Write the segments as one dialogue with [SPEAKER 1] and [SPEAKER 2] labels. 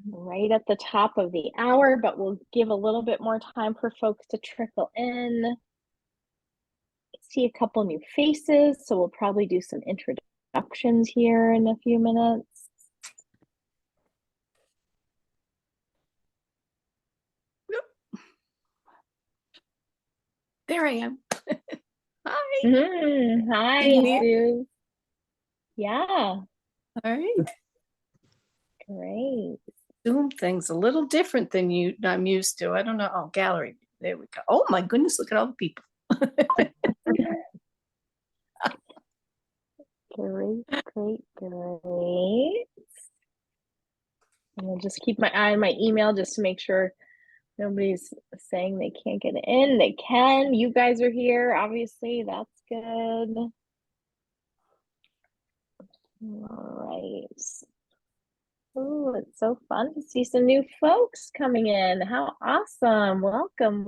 [SPEAKER 1] Right at the top of the hour, but we'll give a little bit more time for folks to trickle in. See a couple new faces, so we'll probably do some introductions here in a few minutes.
[SPEAKER 2] There I am. Hi.
[SPEAKER 1] Hi, Sue. Yeah.
[SPEAKER 2] All right.
[SPEAKER 1] Great.
[SPEAKER 2] Zoom thing's a little different than I'm used to. I don't know. Oh, gallery. There we go. Oh my goodness, look at all the people.
[SPEAKER 1] Great. And I'll just keep my eye on my email just to make sure nobody's saying they can't get in. They can. You guys are here, obviously. That's good. All right. Oh, it's so fun to see some new folks coming in. How awesome. Welcome.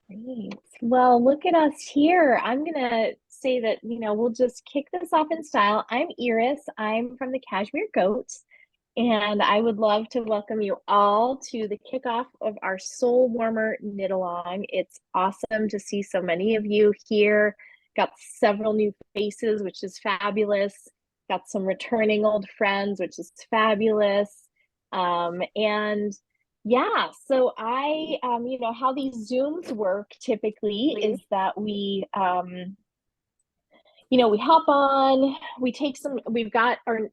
[SPEAKER 1] Great. Well, look at us here. I'm going to say that, we'll just kick this off in style. I'm Iris. I'm from the Cashmere Goats, and I would love to welcome you all to the kickoff of our Soul Warmer Knit Along. It's awesome to see so many of you here. Got several new faces, which is fabulous. Got some returning old friends, which is fabulous. And yeah, so how these Zooms work typically is that we hop on, we've got our,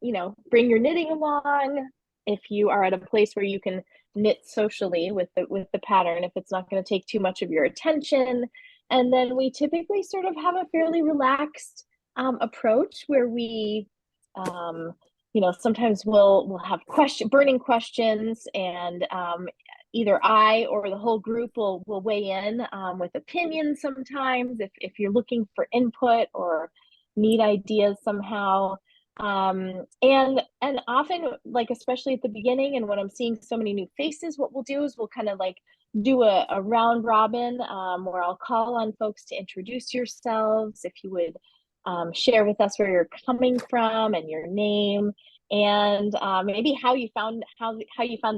[SPEAKER 1] bring your knitting along. If you are at a place where you can knit socially with the pattern, if it's not going to take too much of your attention. And then we typically sort of have a fairly relaxed approach where we, sometimes we'll have burning questions, and either I or the whole group will weigh in with opinions sometimes if you're looking for input or need ideas somehow. And often, like, especially at the beginning and when I'm seeing so many new faces, what we'll do is we'll kind of like do a round robin where I'll call on folks to introduce yourselves. If you would share with us where you're coming from and your name, and maybe how you found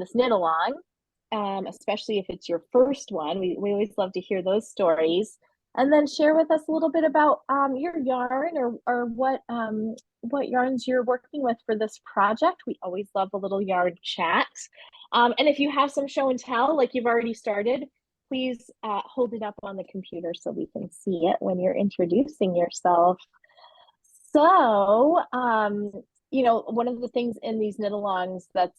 [SPEAKER 1] this knit along, especially if it's your first one. We always love to hear those stories. And then share with us a little bit about your yarn, or what yarns you're working with for this project. We always love a little yarn chat. And if you have some show and tell, like you've already started, please hold it up on the computer so we can see it when you're introducing yourself. So, one of the things in these knit-alongs that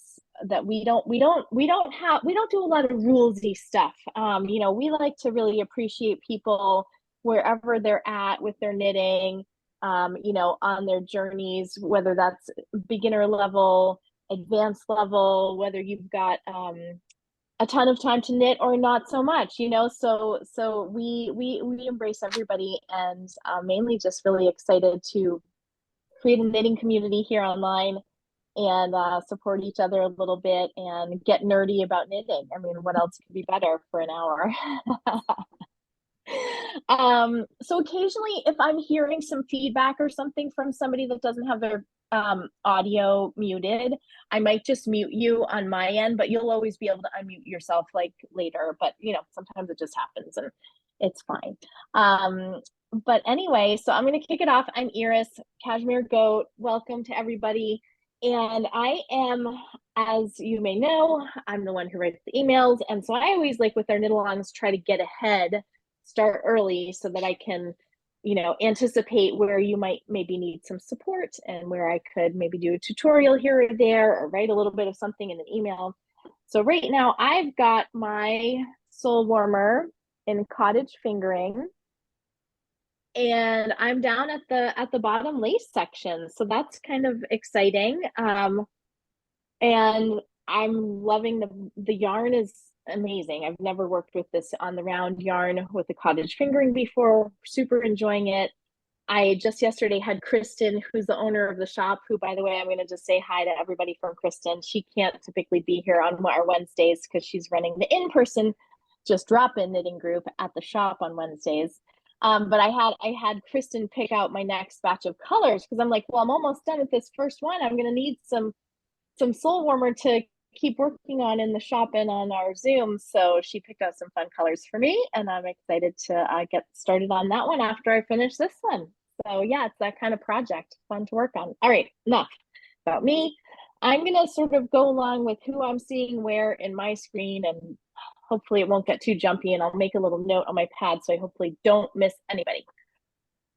[SPEAKER 1] we don't do a lot of rulesy stuff. We like to really appreciate people wherever they're at with their knitting, on their journeys, whether that's beginner level, advanced level, whether you've got a ton of time to knit or not so much, so we embrace everybody, and mainly just really excited to create a knitting community here online and support each other a little bit and get nerdy about knitting. I mean, what else could be better for an hour? So occasionally, if I'm hearing some feedback or something from somebody that doesn't have their audio muted, I might just mute you on my end, but you'll always be able to unmute yourself like later. But sometimes it just happens and it's fine. But anyway, so I'm going to kick it off. I'm Iris, Cashmere Goat. Welcome to everybody. And I am, as you may know, I'm the one who writes the emails. And so I always, like with our knit-alongs, try to get ahead, start early so that I can, anticipate where you might maybe need some support and where I could maybe do a tutorial here or there or write a little bit of something in an email. So right now I've got my Soul Warmer in cottage fingering, and I'm down at the bottom lace section. So that's kind of exciting. And I'm loving the yarn is amazing. I've never worked with this on the round yarn with the cottage fingering before. Super enjoying it. I just yesterday had Kristen, who's the owner of the shop, who, by the way, I'm going to just say hi to everybody from Kristen. She can't typically be here on our Wednesdays because she's running the in-person just drop-in knitting group at the shop on Wednesdays. But I had Kristen pick out my next batch of colors because I'm like, well, I'm almost done with this first one. I'm gonna need some Soul Warmer to keep working on in the shop and on our Zoom. So she picked out some fun colors for me, and I'm excited to get started on that one after I finish this one. So yeah, it's that kind of project, fun to work on. All right, enough about me. I'm gonna sort of go along with who I'm seeing where in my screen, and hopefully it won't get too jumpy, and I'll make a little note on my pad so I hopefully don't miss anybody.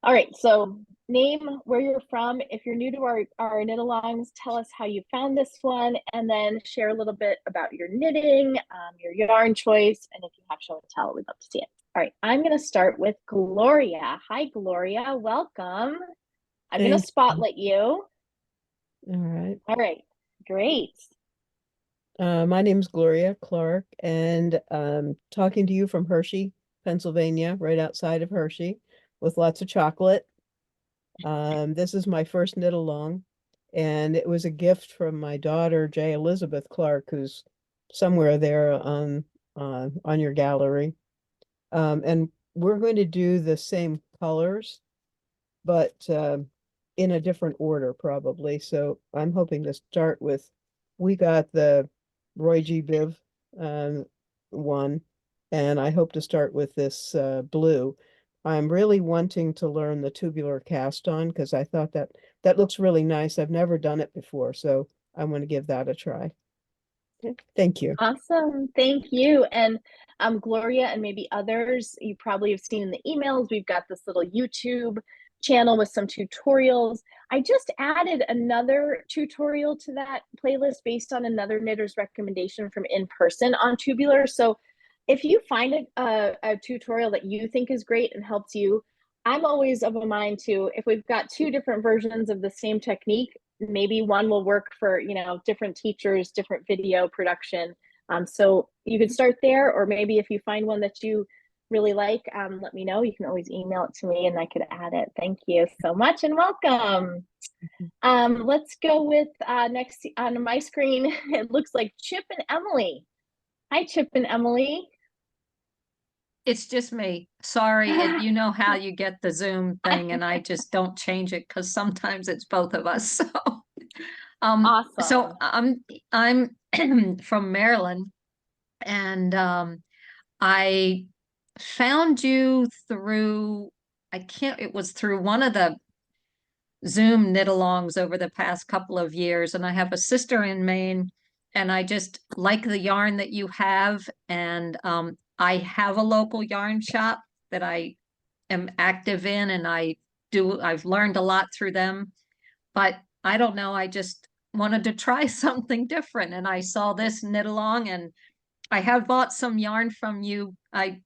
[SPEAKER 1] All right, so name, where you're from. If you're new to our knit-alongs, tell us how you found this one, and then share a little bit about your knitting, your yarn choice, and if you have show and tell, we'd love to see it. All right, I'm gonna start with Gloria. Hi, Gloria, welcome. I'm gonna spotlight you.
[SPEAKER 3] All right.
[SPEAKER 1] All right, great.
[SPEAKER 3] My name's Gloria Clark, and I'm talking to you from Hershey, Pennsylvania, right outside of Hershey, with lots of chocolate. This is my first knit along, and it was a gift from my daughter, J. Elizabeth Clark, who's somewhere there on your gallery. And we're going to do the same colors, but in a different order probably. So I'm hoping to start with, we got the Roy G. Biv one, and I hope to start with this blue. I'm really wanting to learn the tubular cast on because I thought that looks really nice. I've never done it before, so I want to give that a try. Thank you.
[SPEAKER 1] Awesome, thank you. And Gloria and maybe others, you probably have seen in the emails, we've got this little YouTube channel with some tutorials. I just added another tutorial to that playlist based on another knitter's recommendation from In Person on tubular. So if you find a tutorial that you think is great and helps you, I'm always of a mind to, if we've got two different versions of the same technique, maybe one will work for, you know, different teachers, different video production. So you could start there, or maybe if you find one that you really like, let me know. You can always email it to me and I could add it. Thank you so much and welcome. Let's go with next on my screen. It looks like Chip and Emily. Hi, Chip and Emily.
[SPEAKER 2] It's just me. Sorry, you know how you get the Zoom thing, and I just don't change it because sometimes it's both of us.
[SPEAKER 1] Awesome.
[SPEAKER 2] So I'm from Maryland, and I found you through, it was through one of the Zoom knit-alongs over the past couple of years, and I have a sister in Maine, and I just like the yarn that you have, and I have a local yarn shop that I am active in, and I've learned a lot through them, but I don't know, I just wanted to try something different, and I saw this knit along, and I have bought some yarn from you. I've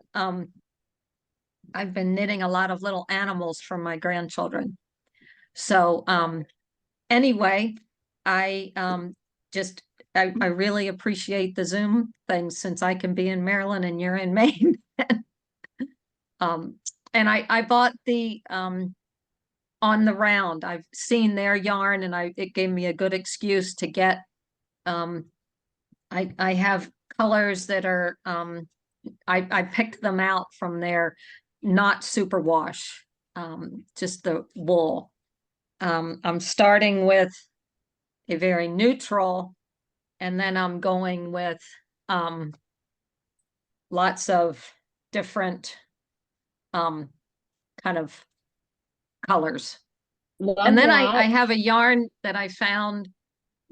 [SPEAKER 2] been knitting a lot of little animals for my grandchildren. So anyway, I I really appreciate the Zoom thing since I can be in Maryland and you're in Maine. And I bought the On the Round. I've seen their yarn, and it gave me a good excuse to get I have colors that are I picked them out from their not superwash, just the wool. I'm starting with a very neutral, and then I'm going with lots of different kind of colors. And then I have a yarn that I found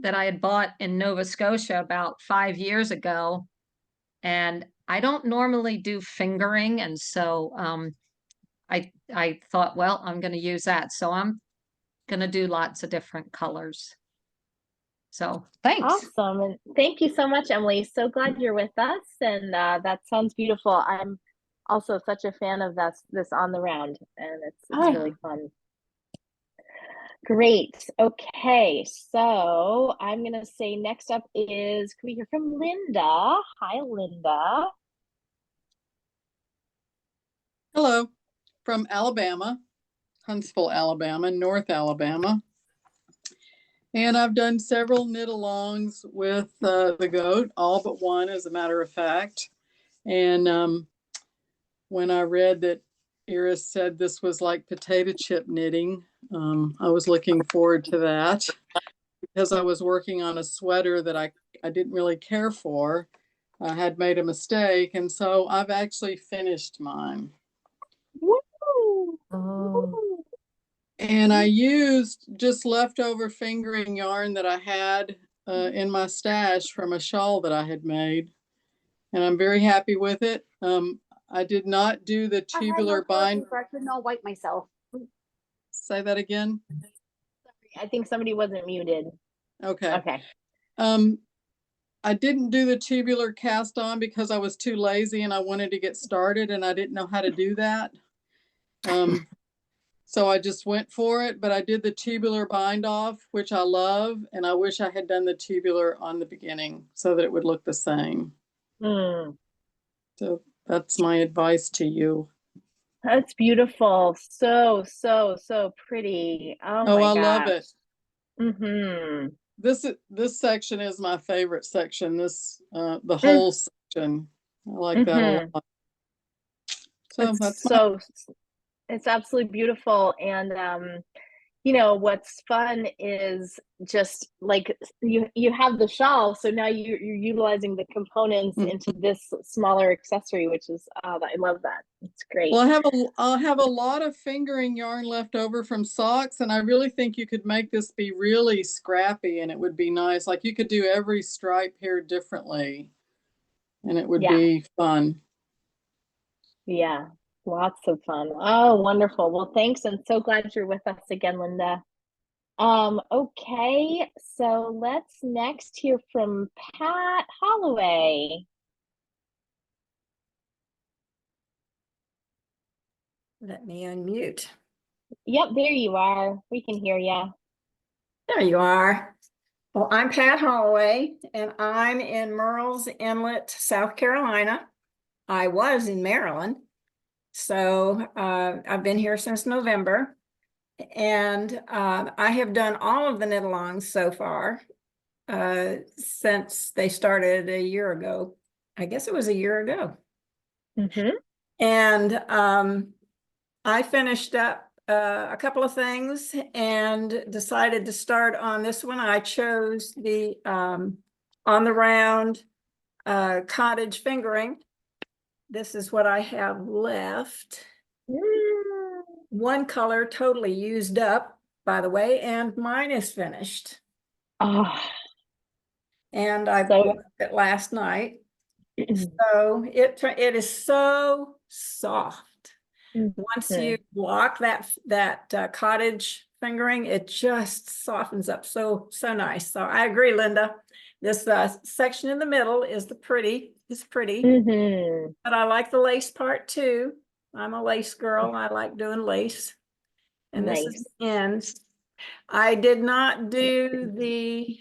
[SPEAKER 2] that I had bought in Nova Scotia about 5 years ago, and I don't normally do fingering, and so I thought, well, I'm going to use that, so I'm going to do lots of different colors. So thanks.
[SPEAKER 1] Awesome. And thank you so much, Emily. So glad you're with us. And that sounds beautiful. I'm also such a fan of this On the Round, and it's really fun. Great. Okay. So I'm going to say next up is, can we hear from Linda? Hi, Linda.
[SPEAKER 4] Hello, from Alabama, Huntsville, Alabama, North Alabama. And I've done several knit-alongs with the goat, all but one, as a matter of fact. And when I read that Iris said this was like potato chip knitting, I was looking forward to that because I was working on a sweater that I didn't really care for. I had made a mistake, and so I've actually finished mine.
[SPEAKER 1] Woo!
[SPEAKER 3] Oh.
[SPEAKER 4] And I used just leftover fingering yarn that I had in my stash from a shawl that I had made. And I'm very happy with it. I did not do the tubular bind.
[SPEAKER 5] I could not wipe myself.
[SPEAKER 4] Say that again.
[SPEAKER 1] I think somebody wasn't muted.
[SPEAKER 4] Okay.
[SPEAKER 1] Okay.
[SPEAKER 4] I didn't do the tubular cast on because I was too lazy and I wanted to get started and I didn't know how to do that. So I just went for it, but I did the tubular bind off, which I love. And I wish I had done the tubular on the beginning so that it would look the same. So that's my advice to you.
[SPEAKER 1] That's beautiful. So, so, so pretty. Oh my
[SPEAKER 4] I
[SPEAKER 1] gosh.
[SPEAKER 4] love it.
[SPEAKER 1] Mm-hmm.
[SPEAKER 4] This section is my favorite section. This the whole section. I like that a lot. So that's
[SPEAKER 1] so it's absolutely beautiful. And you know, what's fun is just like you have the shawl, so now you're utilizing the components into this smaller accessory, which is I love that. It's great.
[SPEAKER 4] Well, I'll have a lot of fingering yarn left over from socks, and I really think you could make this be really scrappy, and it would be nice. Like you could do every stripe here differently, and it would be fun.
[SPEAKER 1] Yeah, lots of fun. Oh, wonderful. Well, thanks, and so glad you're with us again, Linda. Okay, so let's next hear from Pat Holloway.
[SPEAKER 6] Let me unmute.
[SPEAKER 1] Yep, there you are. We can hear you.
[SPEAKER 6] There you are. Well, I'm Pat Holloway, and I'm in Murrells Inlet, South Carolina. I was in Maryland, so I've been here since November, and I have done all of the knit-alongs so far since they started a year ago. I guess it was a year ago. And I finished up a couple of things and decided to start on this one. I chose the on the round cottage fingering. This is what I have left. One color totally used up, by the way, and mine is finished. And I bought it last night. So it is so soft. Once you block that cottage fingering, it just softens up so nice. So I agree, Linda. This section in the middle is pretty, but I like the lace part too. I'm a lace girl. I like doing lace. And this is the end. I did not do the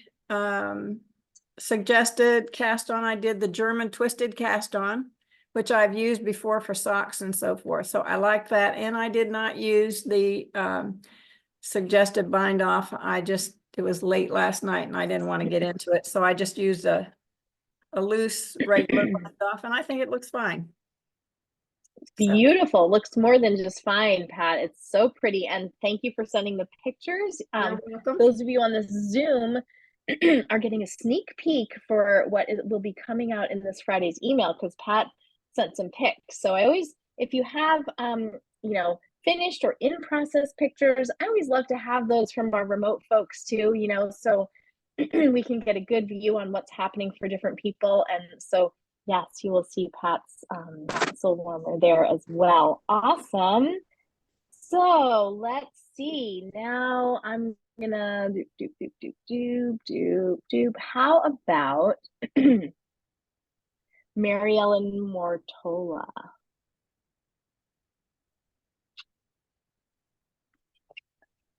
[SPEAKER 6] suggested cast on. I did the German twisted cast on, which I've used before for socks and so forth. So I like that. And I did not use the suggested bind off. It was late last night and I didn't want to get into it. So I just used a loose regular bind off, and I think it looks fine.
[SPEAKER 1] Beautiful. Looks more than just fine, Pat. It's so pretty. And thank you for sending the pictures.
[SPEAKER 6] You're welcome.
[SPEAKER 1] Those of you on this Zoom are getting a sneak peek for what will be coming out in this Friday's email, because Pat sent some pics. So I always, if you have you know, finished or in process pictures, I always love to have those from our remote folks too, you know, so we can get a good view on what's happening for different people. And so yes, you will see Pat's Soul Warmer there as well. Awesome. So let's see. Now I'm gonna do. How about Mary Ellen Mortola?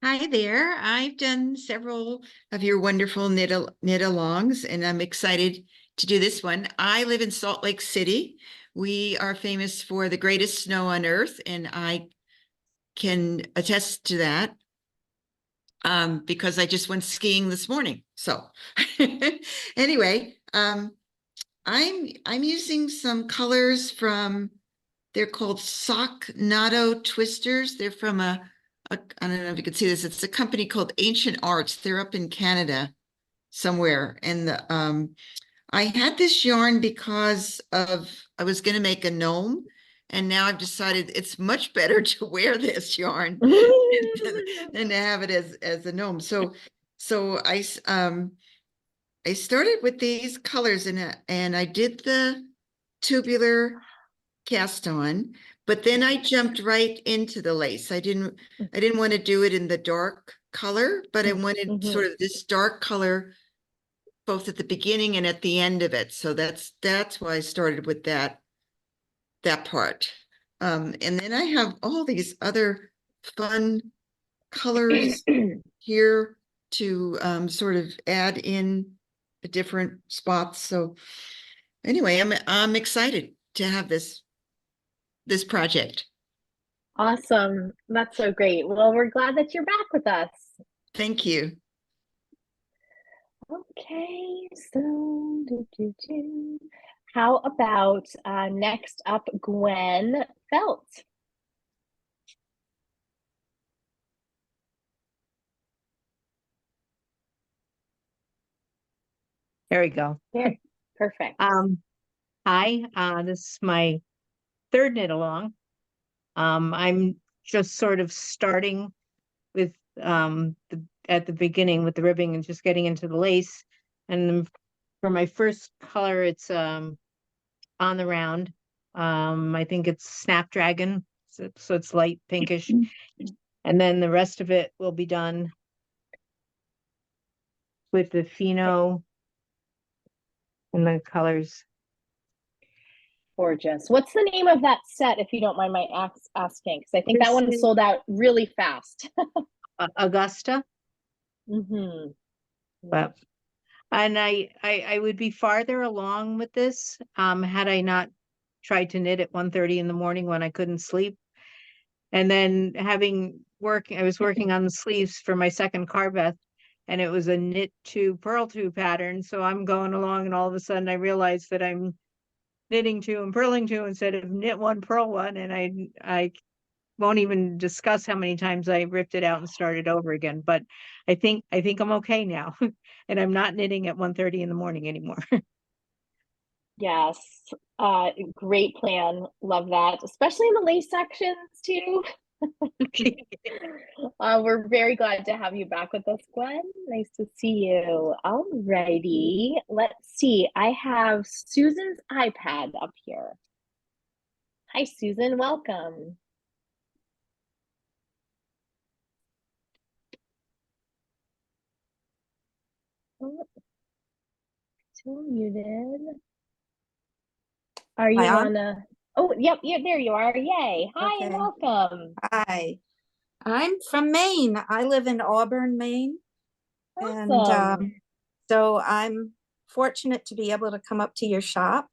[SPEAKER 7] Hi there. I've done several of your wonderful knit-alongs, and I'm excited to do this one. I live in Salt Lake City. We are famous for the greatest snow on earth, and I can attest to that because I just went skiing this morning. So anyway, I'm using some colors from, they're called Sock Natto Twisters. They're from I don't know if you can see this. It's a company called Ancient Arts. They're up in Canada somewhere. And I had this yarn because I was going to make a gnome, and now I've decided it's much better to wear this yarn than to have it as a gnome. So I started with these colors and I did the tubular cast on, but then I jumped right into the lace. I didn't want to do it in the dark color, but I wanted sort of this dark color both at the beginning and at the end of it. So that's why I started with that part. And then I have all these other fun colors here to sort of add in the different spots. So anyway, I'm excited to have this project.
[SPEAKER 1] Awesome. That's so great. Well, we're glad that you're back with us.
[SPEAKER 7] Thank you.
[SPEAKER 1] Okay, so how about next up, Gwen Felt?
[SPEAKER 5] There we go.
[SPEAKER 1] There, perfect.
[SPEAKER 5] Hi, this is my third knit along. I'm just sort of starting with at the beginning with the ribbing and just getting into the lace. And for my first color, it's on the round. I think it's Snapdragon, so it's light pinkish. And then the rest of it will be done with the pheno and the colors.
[SPEAKER 1] Gorgeous. What's the name of that set, if you don't mind my asking? Because I think that one sold out really fast.
[SPEAKER 5] Augusta.
[SPEAKER 1] But
[SPEAKER 5] and I would be farther along with this had I not tried to knit at 1:30 in the morning when I couldn't sleep. And then I was working on the sleeves for my second Carbeth, and it was a knit to purl to pattern. So I'm going along, and all of a sudden I realized that I'm knitting two and purling two instead of knit one, purl one. And I won't even discuss how many times I ripped it out and started over again. But I think I'm okay now. And I'm not knitting at 1:30 in the morning anymore.
[SPEAKER 1] yes, great plan. Love that, especially in the lace sections too. We're very glad to have you back with us, Gwen. Nice to see you. Alrighty, let's see. I have Susan's iPad up here. Hi, Susan. Welcome. Oh, still muted. Are you on a? Oh, yep, there you are. Yay. Hi,
[SPEAKER 8] Okay.
[SPEAKER 1] welcome.
[SPEAKER 8] Hi, I'm from Maine. I live in Auburn, Maine.
[SPEAKER 1] Awesome.
[SPEAKER 8] And so I'm fortunate to be able to come up to your shop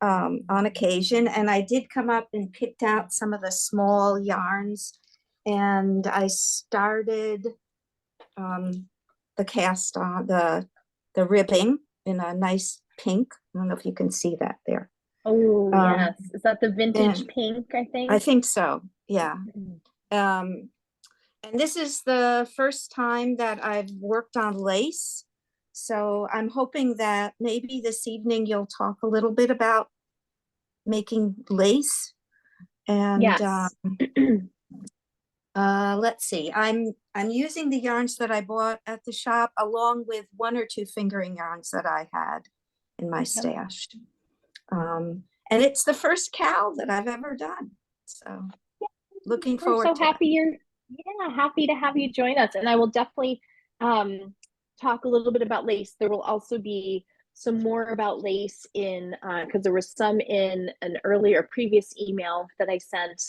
[SPEAKER 8] on occasion. And I did come up and picked out some of the small yarns. And I started the cast on the ribbing in a nice pink. I don't know if you can see that there.
[SPEAKER 1] Oh, yes. Is that the vintage pink, I think?
[SPEAKER 8] I think so, yeah. And this is the first time that I've worked on lace. So I'm hoping that maybe this evening you'll talk a little bit about making lace. And
[SPEAKER 1] yes.
[SPEAKER 8] Let's see, I'm using the yarns that I bought at the shop along with one or two fingering yarns that I had in my stash. And it's the first KAL that I've ever done. So looking forward
[SPEAKER 1] so
[SPEAKER 8] to
[SPEAKER 1] happy
[SPEAKER 8] it.
[SPEAKER 1] happy to have you join us. And I will definitely talk a little bit about lace. There will also be some more about lace in because there was some in an previous email that I sent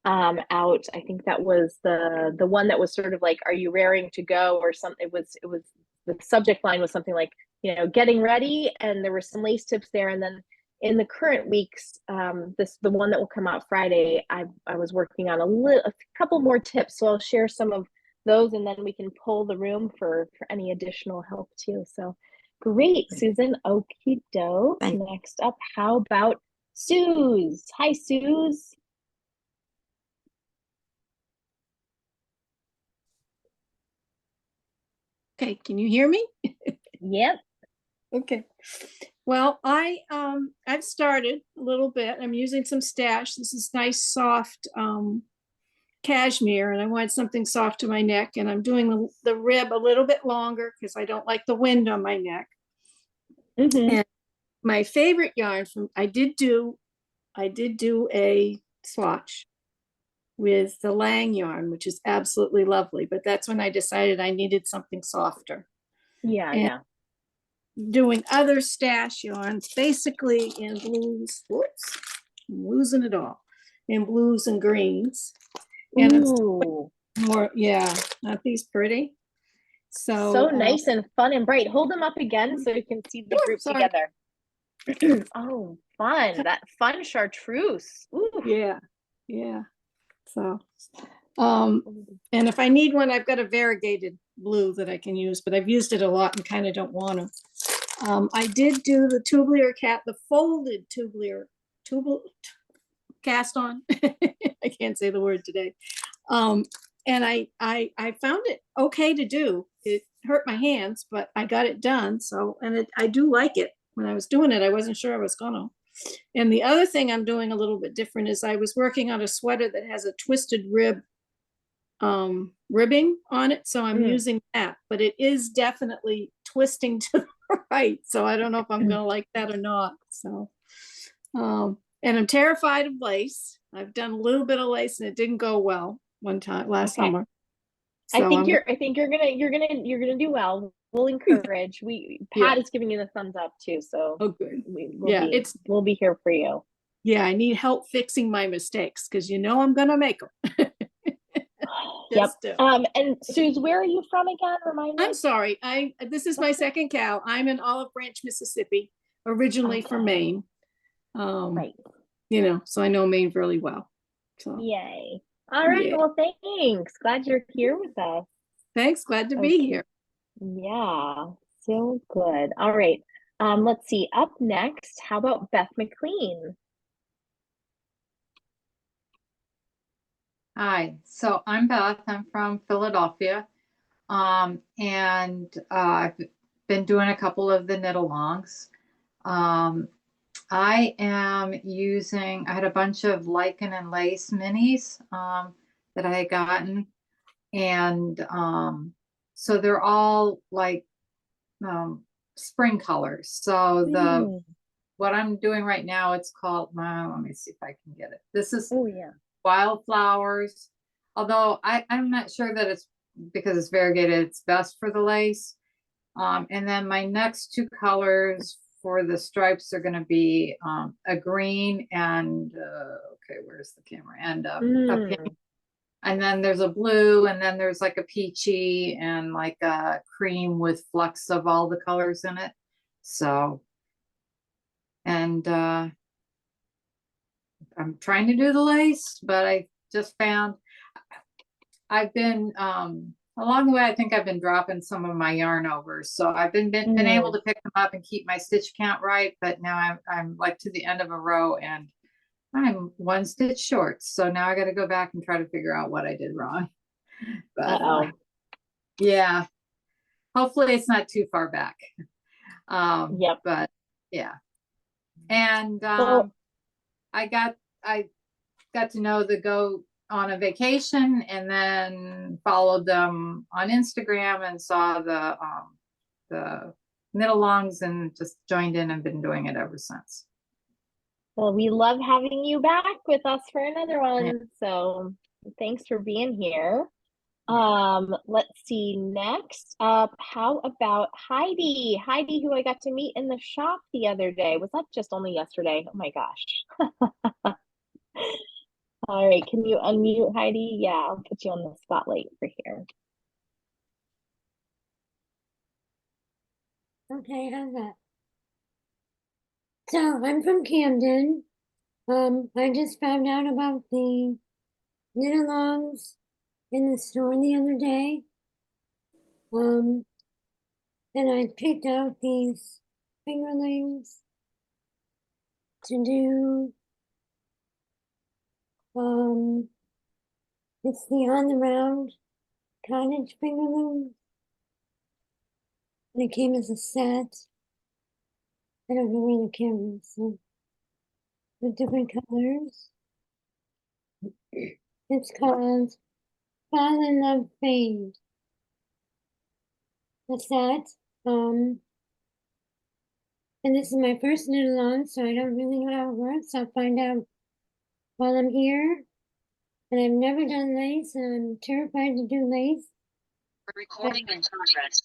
[SPEAKER 1] out. I think that was the one that was sort of like, are you raring to go, or something. It was the subject line was something like, getting ready, and there were some lace tips there. And then in the current weeks, the one that will come out Friday, I was working on a couple more tips, so I'll share some of those, and then we can pull the room for any additional help too. So Great, Susan. Okie doke.
[SPEAKER 8] Thank-
[SPEAKER 1] Next up, how about Suze? Hi, Suze.
[SPEAKER 9] Okay, can you hear me?
[SPEAKER 1] Yep.
[SPEAKER 9] Okay. Well, I've started a little bit. I'm using some stash. This is nice soft cashmere, and I want something soft to my neck, and I'm doing the rib a little bit longer because I don't like the wind on my neck.
[SPEAKER 1] Mm-hmm.
[SPEAKER 9] And my favorite yarn from I did do a swatch with the Lang yarn, which is absolutely lovely, but that's when I decided I needed something softer.
[SPEAKER 1] Yeah,
[SPEAKER 9] And
[SPEAKER 1] yeah.
[SPEAKER 9] doing other stash yarns, basically in blues. Whoops, I'm losing it all. In blues and greens. And I'm
[SPEAKER 1] Ooh,
[SPEAKER 9] more, yeah, aren't these pretty?
[SPEAKER 1] so nice and fun and bright. Hold them up again so you can see the group
[SPEAKER 9] sorry.
[SPEAKER 1] together. Oh, fun. That fun chartreuse. Ooh.
[SPEAKER 9] Yeah, yeah. So, and if I need one, I've got a variegated blue that I can use, but I've used it a lot and kind of don't want to. I did do the tubular the folded tubular cast on. I can't say the word today. And I found it okay to do. It hurt my hands, but I got it done. So, and I do like it. When I was doing it, I wasn't sure I was gonna. And the other thing I'm doing a little bit different is I was working on a sweater that has a twisted rib ribbing on it. So I'm using that, but it is definitely twisting to the right. So I don't know if I'm gonna like that or not. So, and I'm terrified of lace. I've done a little bit of lace and it didn't go well last summer. So
[SPEAKER 1] I think you're gonna do well. We'll encourage. Pat is giving you the thumbs up too. So
[SPEAKER 9] oh good.
[SPEAKER 1] We'll be here for you.
[SPEAKER 9] Yeah, I need help fixing my mistakes because I'm gonna make them.
[SPEAKER 1] Yep. And Suze, where are you from again? Remind me.
[SPEAKER 9] I'm sorry. This is my second KAL. I'm in Olive Branch, Mississippi, originally from Maine.
[SPEAKER 1] Right.
[SPEAKER 9] So I know Maine really well. So
[SPEAKER 1] yay. All right. Well, thanks. Glad you're here with us.
[SPEAKER 9] Thanks. Glad to be here.
[SPEAKER 1] Yeah. So good. All right. Let's see. Up next, how about Beth McLean?
[SPEAKER 2] Hi, so I'm Beth. I'm from Philadelphia. And I've been doing a couple of the knit-alongs. I am I had a bunch of lichen and lace minis that I had gotten. And so they're all like spring colors. So what I'm doing right now, it's called, let me see if I can get it. This is Wildflowers. Although I'm not sure that it's because it's variegated, it's best for the lace. And then my next two colors for the stripes are going to be a green and okay, where's the camera? And a pink. And then there's a blue, and then there's like a peachy and like a cream with flecks of all the colors in it. So, and I'm trying to do the lace, but I just found I've been along the way, I think I've been dropping some of my yarn over. So I've been able to pick them up and keep my stitch count right, but now I'm like to the end of a row and I'm one stitch short. So now I got to go back and try to figure out what I did wrong. But yeah, hopefully it's not too far back. But yeah. And I got to know the Goat on a vacation and then followed them on Instagram and saw the knit-alongs and just joined in and been doing it ever since.
[SPEAKER 1] Well, we love having you back with us for another one. So thanks for being here. Let's see, next up, how about Heidi? Heidi, who I got to meet in the shop the other day. Was that just only yesterday? Oh my gosh. All right, can you unmute Heidi? Yeah, I'll put you on the spotlight for here.
[SPEAKER 10] Okay, how's that? So I'm from Camden. I just found out about the knit-alongs in the store the other day. and I picked out these fingerlings to do. It's the on the round cottage fingerling. And it came as a set. I don't know where the camera is, so with different colors. It's called Fall in Love Fade. The set. And this is my first knit along, so I don't really know how it works. I'll find out while I'm here. And I've never done lace, and I'm terrified to do lace.
[SPEAKER 2] Recording in progress.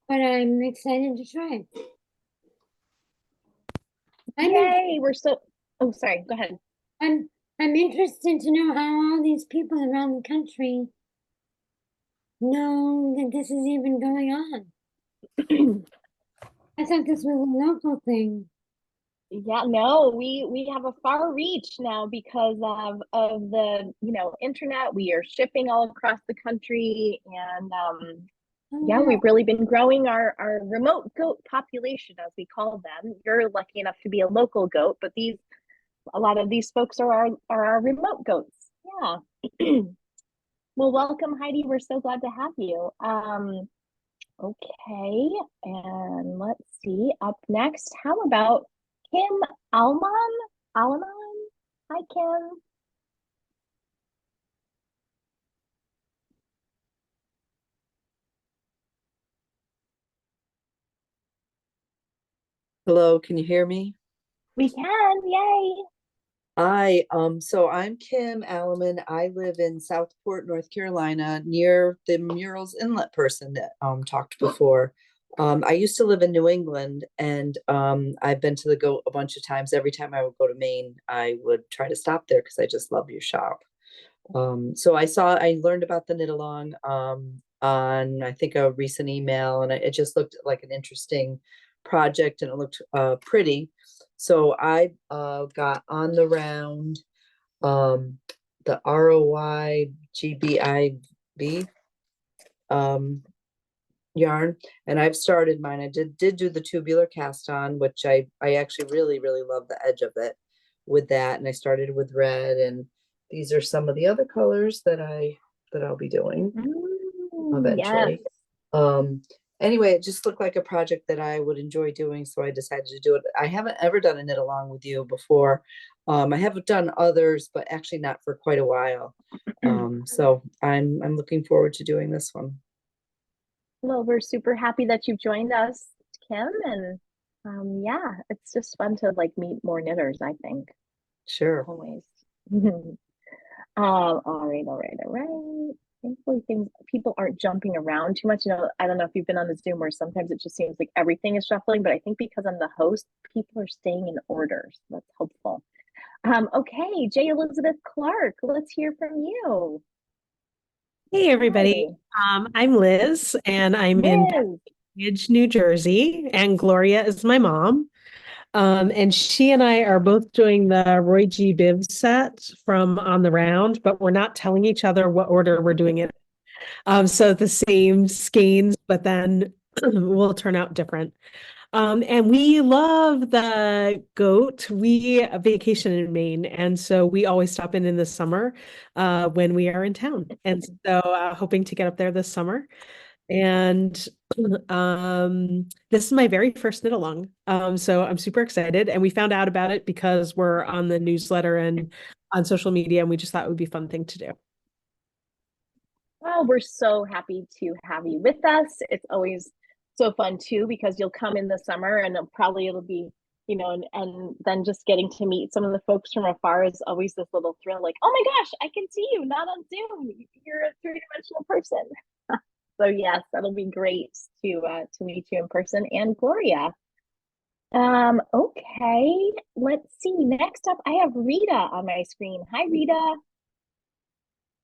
[SPEAKER 10] But I'm excited to try.
[SPEAKER 1] Yay, we're so, oh, sorry, go ahead.
[SPEAKER 10] I'm interested to know how all these people around the country know that this is even going on. I thought this was a local thing.
[SPEAKER 1] Yeah, no, we have a far reach now because of the, you know, internet. We are shipping all across the country, and yeah, we've really been growing our remote goat population, as we call them. You're lucky enough to be a local goat, but a lot of these folks are our remote goats. Yeah. Well, welcome, Heidi. We're so glad to have you. Okay, and let's see. Up next, how about Kim Alman? Hi, Kim.
[SPEAKER 11] Hello, can you hear me?
[SPEAKER 1] We can, yay.
[SPEAKER 11] So I'm Kim Alleman. I live in Southport, North Carolina, near the Murals Inlet person that talked before. I used to live in New England, and I've been to the Goat a bunch of times. Every time I would go to Maine, I would try to stop there because I just love your shop. So I learned about the knit along on, I think, a recent email, and it just looked like an interesting project, and it looked pretty. So I got on the round, the ROYGBIB yarn, and I've started mine. I did do the tubular cast on, which I actually really love the edge of it with that, and I started with red, and these are some of the other colors that I'll be doing eventually. Yes. Anyway, it just looked like a project that I would enjoy doing, so I decided to do it. I haven't ever done a knit along with you before. I have done others, but actually not for quite a while. So I'm looking forward to doing this one.
[SPEAKER 1] Well, we're super happy that you've joined us, Kim, and yeah, it's just fun to like meet more knitters, I think.
[SPEAKER 11] Sure.
[SPEAKER 1] Always. All right. Thankfully, people aren't jumping around too much. You know, I don't know if you've been on the Zoom where sometimes it just seems like everything is shuffling, but I think because I'm the host, people are staying in order. So that's helpful. Okay, J. Elizabeth Clark, let's hear from you.
[SPEAKER 12] Hey, everybody. I'm Liz, and I'm in Bridge, New Jersey, and Gloria is my mom. And she and I are both doing the Roy G. Biv set from On the Round, but we're not telling each other what order we're doing it. So the same skeins, but then will turn out different. And we love the Goat. We vacation in Maine, and so we always stop in the summer when we are in town. And so hoping to get up there this summer. And this is my very first knit along. So I'm super excited. And we found out about it because we're on the newsletter and on social media, and we just thought it would be a fun thing to do.
[SPEAKER 1] Well, we're so happy to have you with us. It's always so fun too, because you'll come in the summer and it'll be, you know, and then just getting to meet some of the folks from afar is always this little thrill, like, oh my gosh, I can see you, not on Zoom. You're a three-dimensional person. So yes, that'll be great to meet you in person. And Gloria. Okay, let's see. Next up, I have Rita on my screen. Hi, Rita.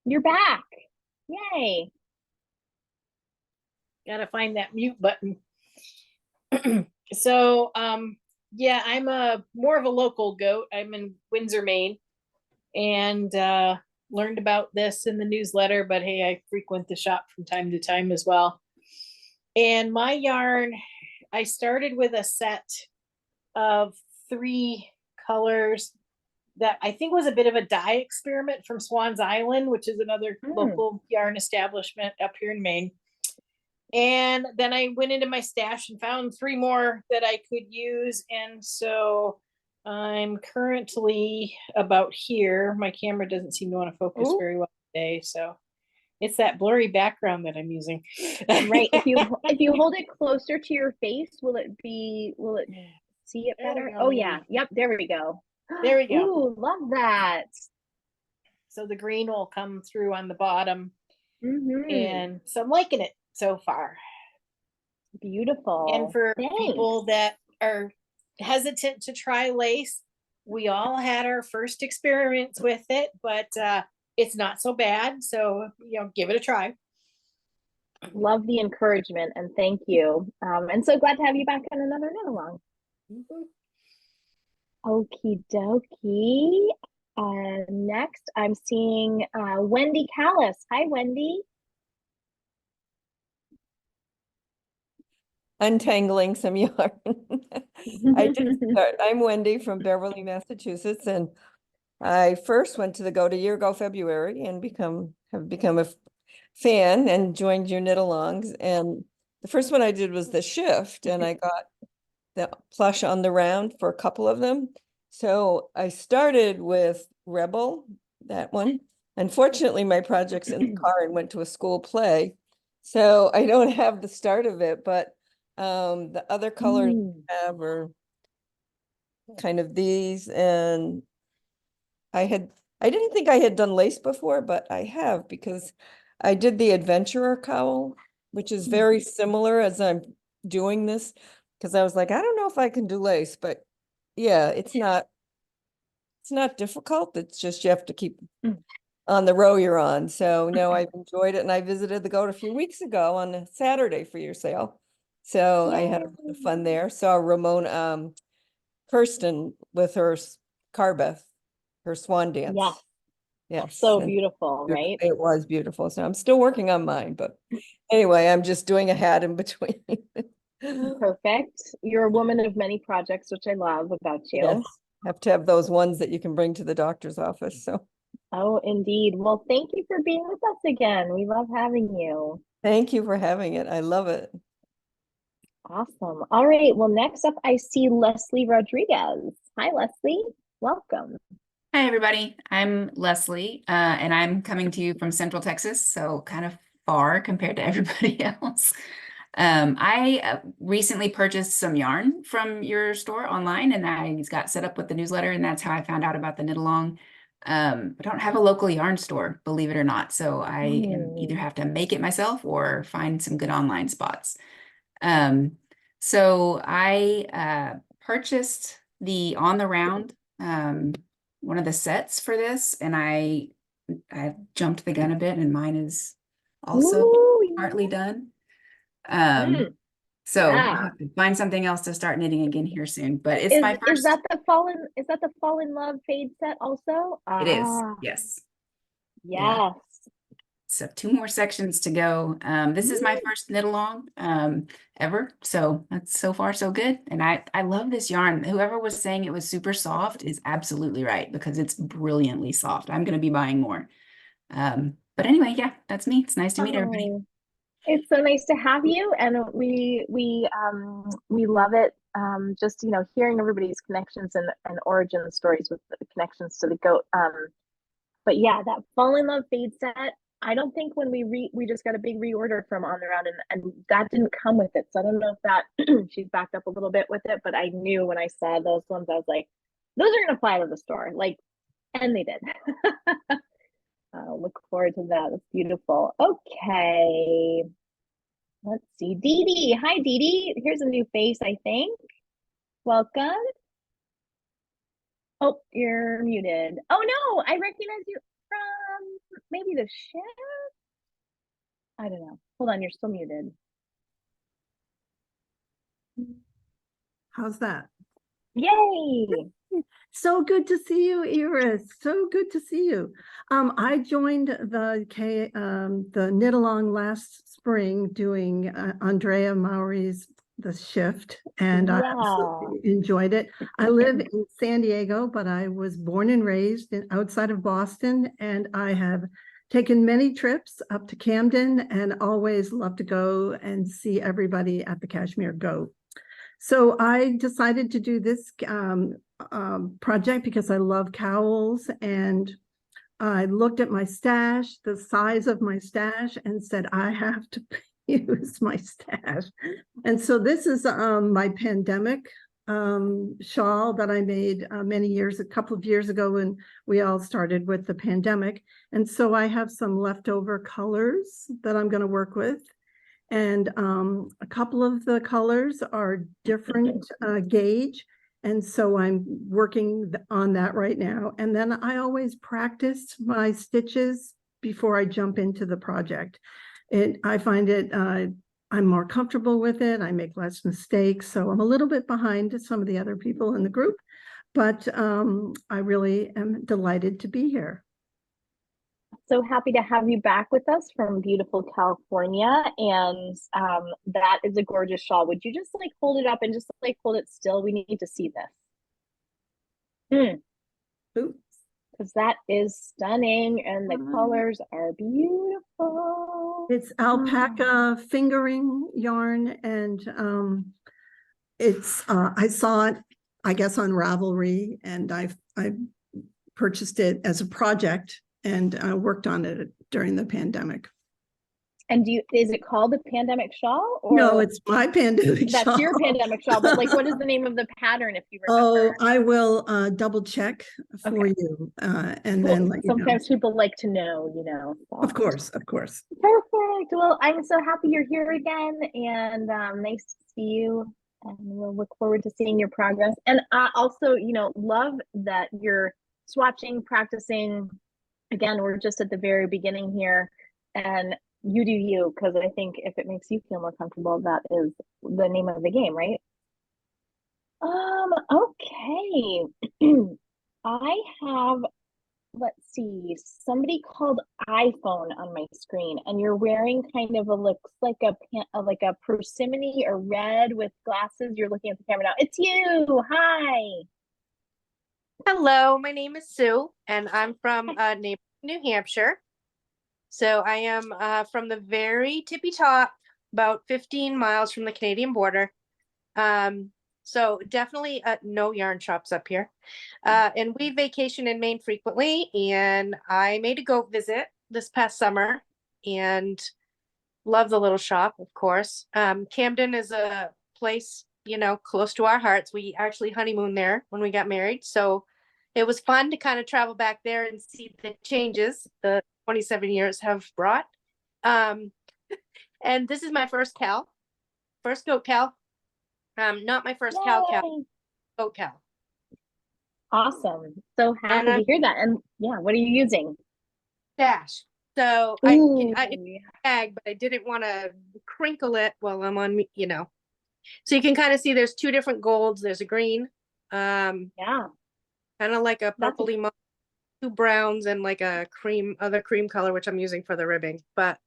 [SPEAKER 1] You're back. Yay.
[SPEAKER 9] Gotta find that mute button. So yeah, I'm more of a local goat. I'm in Windsor, Maine, and learned about this in the newsletter, but hey, I frequent the shop from time to time as well. And my yarn, I started with a set of 3 colors that I think was a bit of a dye experiment from Swan's Island, which is another local yarn establishment up here in Maine. And then I went into my stash and found 3 more that I could use. And so I'm currently about here. My camera doesn't seem to want to focus very well today. So it's that blurry background that I'm using.
[SPEAKER 1] Right. If you hold it closer to your face, will it see it better? Oh yeah. Yep. There we go.
[SPEAKER 9] There we go.
[SPEAKER 1] Ooh, love that.
[SPEAKER 9] So the green will come through on the bottom.
[SPEAKER 1] Mm-hmm.
[SPEAKER 9] And so I'm liking it so far.
[SPEAKER 1] Beautiful.
[SPEAKER 9] And for people that are hesitant to try lace, we all had our first experience with it, but it's not so bad. So, give it a try.
[SPEAKER 1] Love the encouragement and thank you. And so glad to have you back on another knit along. Okie dokie. Next, I'm seeing Wendy Callis. Hi, Wendy.
[SPEAKER 13] Untangling some yarn. I'm Wendy from Beverly, Massachusetts, and I first went to the Goat a year ago, February, and have become a fan and joined your knit alongs. And the first one I did was the shift, and I got the Plush on the round for a couple of them. So I started with Rebel, that one. Unfortunately, my project's in the car and went to a school play, so I don't have the start of it, but the other colors I have are kind of these, and I didn't think I had done lace before, but I have, because I did the Adventurer cowl, which is very similar as I'm doing this, because I was like, I don't know if I can do lace, but yeah, it's not difficult. It's just you have to keep on the row you're on. So no, I've enjoyed it, and I visited the Goat a few weeks ago on a Saturday for your sale. So I had a lot of fun there. Saw Ramon Kirsten with her Carbeth, her swan dance.
[SPEAKER 1] Yes.
[SPEAKER 13] Yes.
[SPEAKER 1] So
[SPEAKER 13] and
[SPEAKER 1] beautiful, right?
[SPEAKER 13] It was beautiful. So I'm still working on mine, but anyway, I'm just doing a hat in between.
[SPEAKER 1] Perfect. You're a woman of many projects, which I love about you.
[SPEAKER 13] Yes. Have to have those ones that you can bring to the doctor's office. So.
[SPEAKER 1] Oh, indeed. Well, thank you for being with us again. We love having you.
[SPEAKER 13] Thank you for having it. I love it.
[SPEAKER 1] Awesome. All right. Well, next up, I see Leslie Rodriguez. Hi, Leslie. Welcome.
[SPEAKER 14] Hi, everybody. I'm Leslie, and I'm coming to you from Central Texas, so kind of far compared to everybody else. I recently purchased some yarn from your store online, and I got set up with the newsletter, and that's how I found out about the knit along. I don't have a local yarn store, believe it or not, so I either have to make it myself or find some good online spots. So I purchased the On the Round, one of the sets for this, and I jumped the gun a bit, and mine is also partly done. So I'll have to find something else to start knitting again here soon. But it's my first.
[SPEAKER 1] Is that the Fall in Love fade set also?
[SPEAKER 14] It is, yes.
[SPEAKER 1] Yes.
[SPEAKER 14] Yeah. So 2 more sections to go. This is my first knit along ever. So that's so far so good. And I love this yarn. Whoever was saying it was super soft is absolutely right, because it's brilliantly soft. I'm going to be buying more. But anyway, yeah, that's me. It's nice to meet everybody.
[SPEAKER 1] It's so nice to have you, and we love it. Just hearing everybody's connections and origin stories with the connections to the goat. But yeah, that Fall in Love fade set. I don't think when we just got a big reorder from On the Round, and that didn't come with it. So I don't know if that she's backed up a little bit with it, but I knew when I saw those ones, I was like, those are gonna fly to the store, like, and they did. Look forward to that. It's beautiful. Okay. Let's see. Dee Dee. Hi, Dee Dee. Here's a new face, I think. Welcome. Oh, you're muted. Oh, no. I recognize you from maybe the ship. I don't know. Hold on. You're still muted.
[SPEAKER 15] How's that?
[SPEAKER 1] Yay.
[SPEAKER 15] So good to see you, Iris. So good to see you. I joined the knit along last spring doing Andrea Maury's The Shift, and I absolutely enjoyed it. I live in San Diego, but I was born and raised outside of Boston, and I have taken many trips up to Camden and always love to go and see everybody at the Kashmir Goat. So I decided to do this project because I love KALs, and I looked at my stash, the size of my stash, and said, I have to use my stash. And so this is my pandemic shawl that I made a couple of years ago when we all started with the pandemic. And so I have some leftover colors that I'm going to work with. And a couple of the colors are different gauge. And so I'm working on that right now. And then I always practice my stitches before I jump into the project. I find it, I'm more comfortable with it. I make less mistakes. So I'm a little bit behind some of the other people in the group, but I really am delighted to be here.
[SPEAKER 1] So happy to have you back with us from beautiful California. And that is a gorgeous shawl. Would you just like hold it up and just like hold it still? We need to see this. Because that is stunning and the colors are beautiful.
[SPEAKER 15] It's alpaca fingering yarn, and it's I saw it, I guess, on Ravelry, and I purchased it as a project and worked on it during the pandemic.
[SPEAKER 1] And is it called the pandemic shawl? Or
[SPEAKER 15] no, it's my pandemic shawl.
[SPEAKER 1] That's your pandemic shawl, but like, what is the name of the pattern, if you remember?
[SPEAKER 15] Oh, I will double check for you, and then let you know.
[SPEAKER 1] Sometimes people like to know, you know. So.
[SPEAKER 15] Of course.
[SPEAKER 1] Perfect. Well, I'm so happy you're here again, and nice to see you. And we'll look forward to seeing your progress. And I also, you know, love that you're swatching, practicing. Again, we're just at the very beginning here, and you do you, because I think if it makes you feel more comfortable, that is the name of the game, right? Okay. I have, let's see, somebody called iPhone on my screen, and you're wearing kind of looks like a persimmon or red with glasses. You're looking at the camera now. It's you. Hi.
[SPEAKER 16] Hello, my name is Sue, and I'm from New Hampshire. So I am from the very tippy top, about 15 miles from the Canadian border. So definitely no yarn shops up here. And we vacation in Maine frequently, and I made a goat visit this past summer and love the little shop, of course. Camden is a place, you know, close to our hearts. We actually honeymooned there when we got married. So it was fun to kind of travel back there and see the changes the 27 years have brought. And this is my first KAL, first Goat KAL. Not my first KAL, Goat KAL.
[SPEAKER 1] Awesome. So happy to hear that. And yeah, what are you using?
[SPEAKER 16] Dash. So I bag, but I didn't want to crinkle it while I'm on, you know. So you can kind of see there's two different golds. There's a green.
[SPEAKER 1] Yeah.
[SPEAKER 16] Kind of like a purpley, two browns, and like a other cream color, which I'm using for the ribbing. But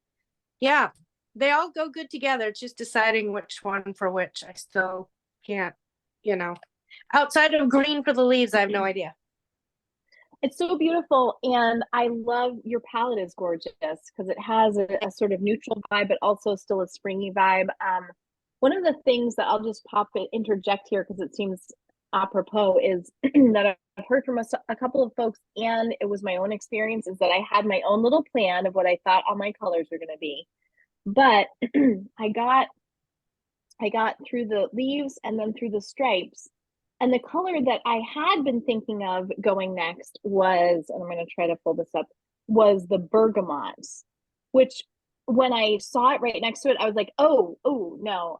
[SPEAKER 16] yeah, they all go good together. It's just deciding which one for which. I still can't, you know, outside of green for the leaves, I have no idea.
[SPEAKER 1] It's so beautiful, and I love your palette is gorgeous because it has a sort of neutral vibe, but also still a springy vibe. One of the things that I'll just interject here because it seems apropos is that I've heard from a couple of folks, and it was my own experience, is that I had my own little plan of what I thought all my colors were going to be, but I got through the leaves and then through the stripes, and the color that I had been thinking of going next was, and I'm going to try to pull this up, was the bergamot, which when I saw it right next to it, I was like, oh no,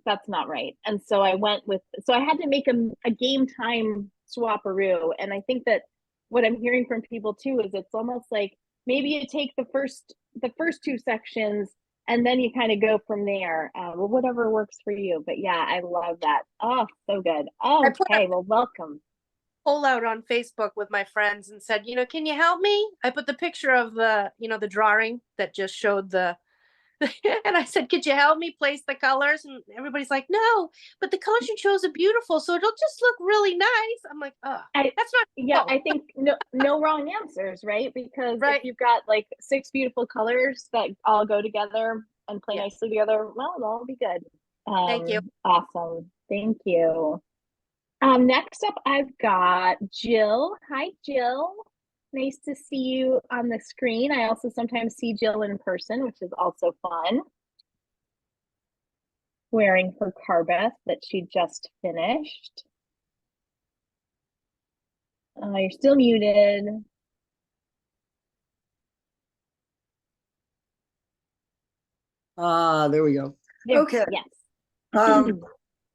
[SPEAKER 1] that's not right. And so I had to make a game time swapperoo. And I think that what I'm hearing from people too is it's almost like maybe you take the first two sections and then you kind of go from there. Well, whatever works for you. But yeah, I love that. Oh, so good. Okay, well, welcome.
[SPEAKER 16] poll out on Facebook with my friends and said, can you help me? I put the picture of the, the drawing that just showed the, and I said, could you help me place the colors? And everybody's like, no, but the colors you chose are beautiful, so it'll just look really nice. I'm like, oh, that's not
[SPEAKER 1] Yeah, I think no wrong answers, right? Because if you've got like 6 beautiful colors that all go together and play nicely together, well, it'll all be good.
[SPEAKER 16] Thank you.
[SPEAKER 1] Awesome. Thank you. Next up, I've got Jill. Hi, Jill. Nice to see you on the screen. I also sometimes see Jill in person, which is also fun. Wearing her carbeth that she just finished. You're still muted.
[SPEAKER 17] There we go. Okay.
[SPEAKER 1] Yes.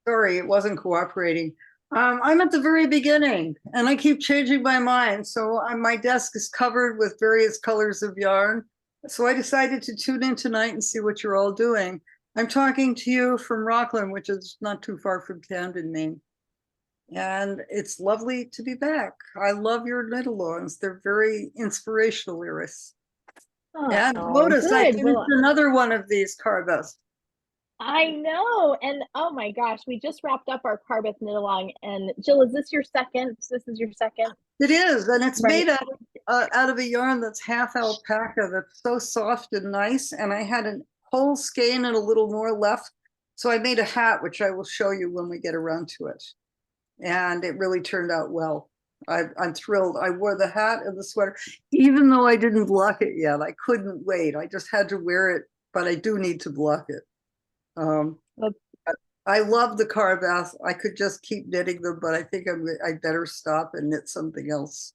[SPEAKER 17] Sorry, it wasn't cooperating. I'm at the very beginning and I keep changing my mind. So my desk is covered with various colors of yarn. So I decided to tune in tonight and see what you're all doing. I'm talking to you from Rockland, which is not too far from Camden, Maine. And it's lovely to be back. I love your knit-alongs. They're very inspirational, Iris. And notice I finished another one of these carbeths.
[SPEAKER 1] I know. And oh my gosh, we just wrapped up our carbeth knit along. And Jill, is this your second? This is your second?
[SPEAKER 17] It is. And it's made out of a yarn that's half alpaca that's so soft and nice. And I had a whole skein and a little more left. So I made a hat, which I will show you when we get around to it. And it really turned out well. I'm thrilled. I wore the hat and the sweater, even though I didn't block it yet. I couldn't wait. I just had to wear it, but I do need to block it. I love the carbeth. I could just keep knitting them, but I think I better stop and knit something else.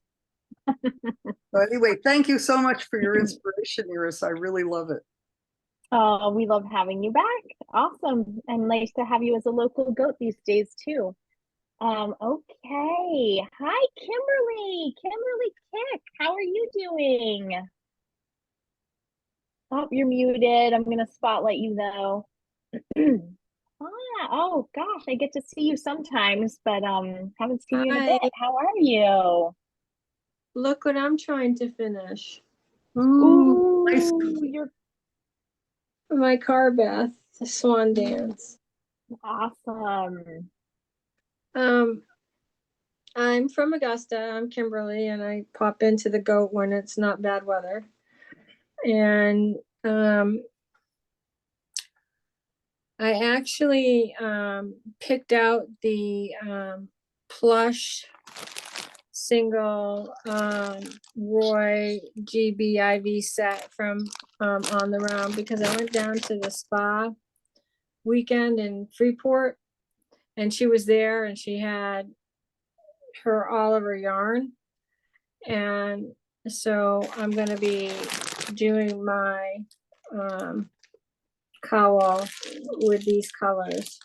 [SPEAKER 17] So anyway, thank you so much for your inspiration, Iris. I really love it.
[SPEAKER 1] Oh, we love having you back. Awesome. And nice to have you as a local goat these days too. Okay. Hi, Kimberly. Kimberly Kick. How are you doing? Oh, you're muted. I'm going to spotlight you though. Oh gosh, I get to see you sometimes, but haven't seen you in a bit. How are you?
[SPEAKER 18] Look what I'm trying to finish.
[SPEAKER 1] Ooh,
[SPEAKER 17] nice.
[SPEAKER 1] You're
[SPEAKER 18] my carbeth, the swan dance.
[SPEAKER 1] Awesome.
[SPEAKER 18] I'm from Augusta. I'm Kimberly, and I pop into the goat when it's not bad weather. And I actually picked out the Plush single Roy GBIV set from On the Round because I went down to the spa weekend in Freeport and she was there and she had all of her yarn. And so I'm going to be doing my cowl with these colors.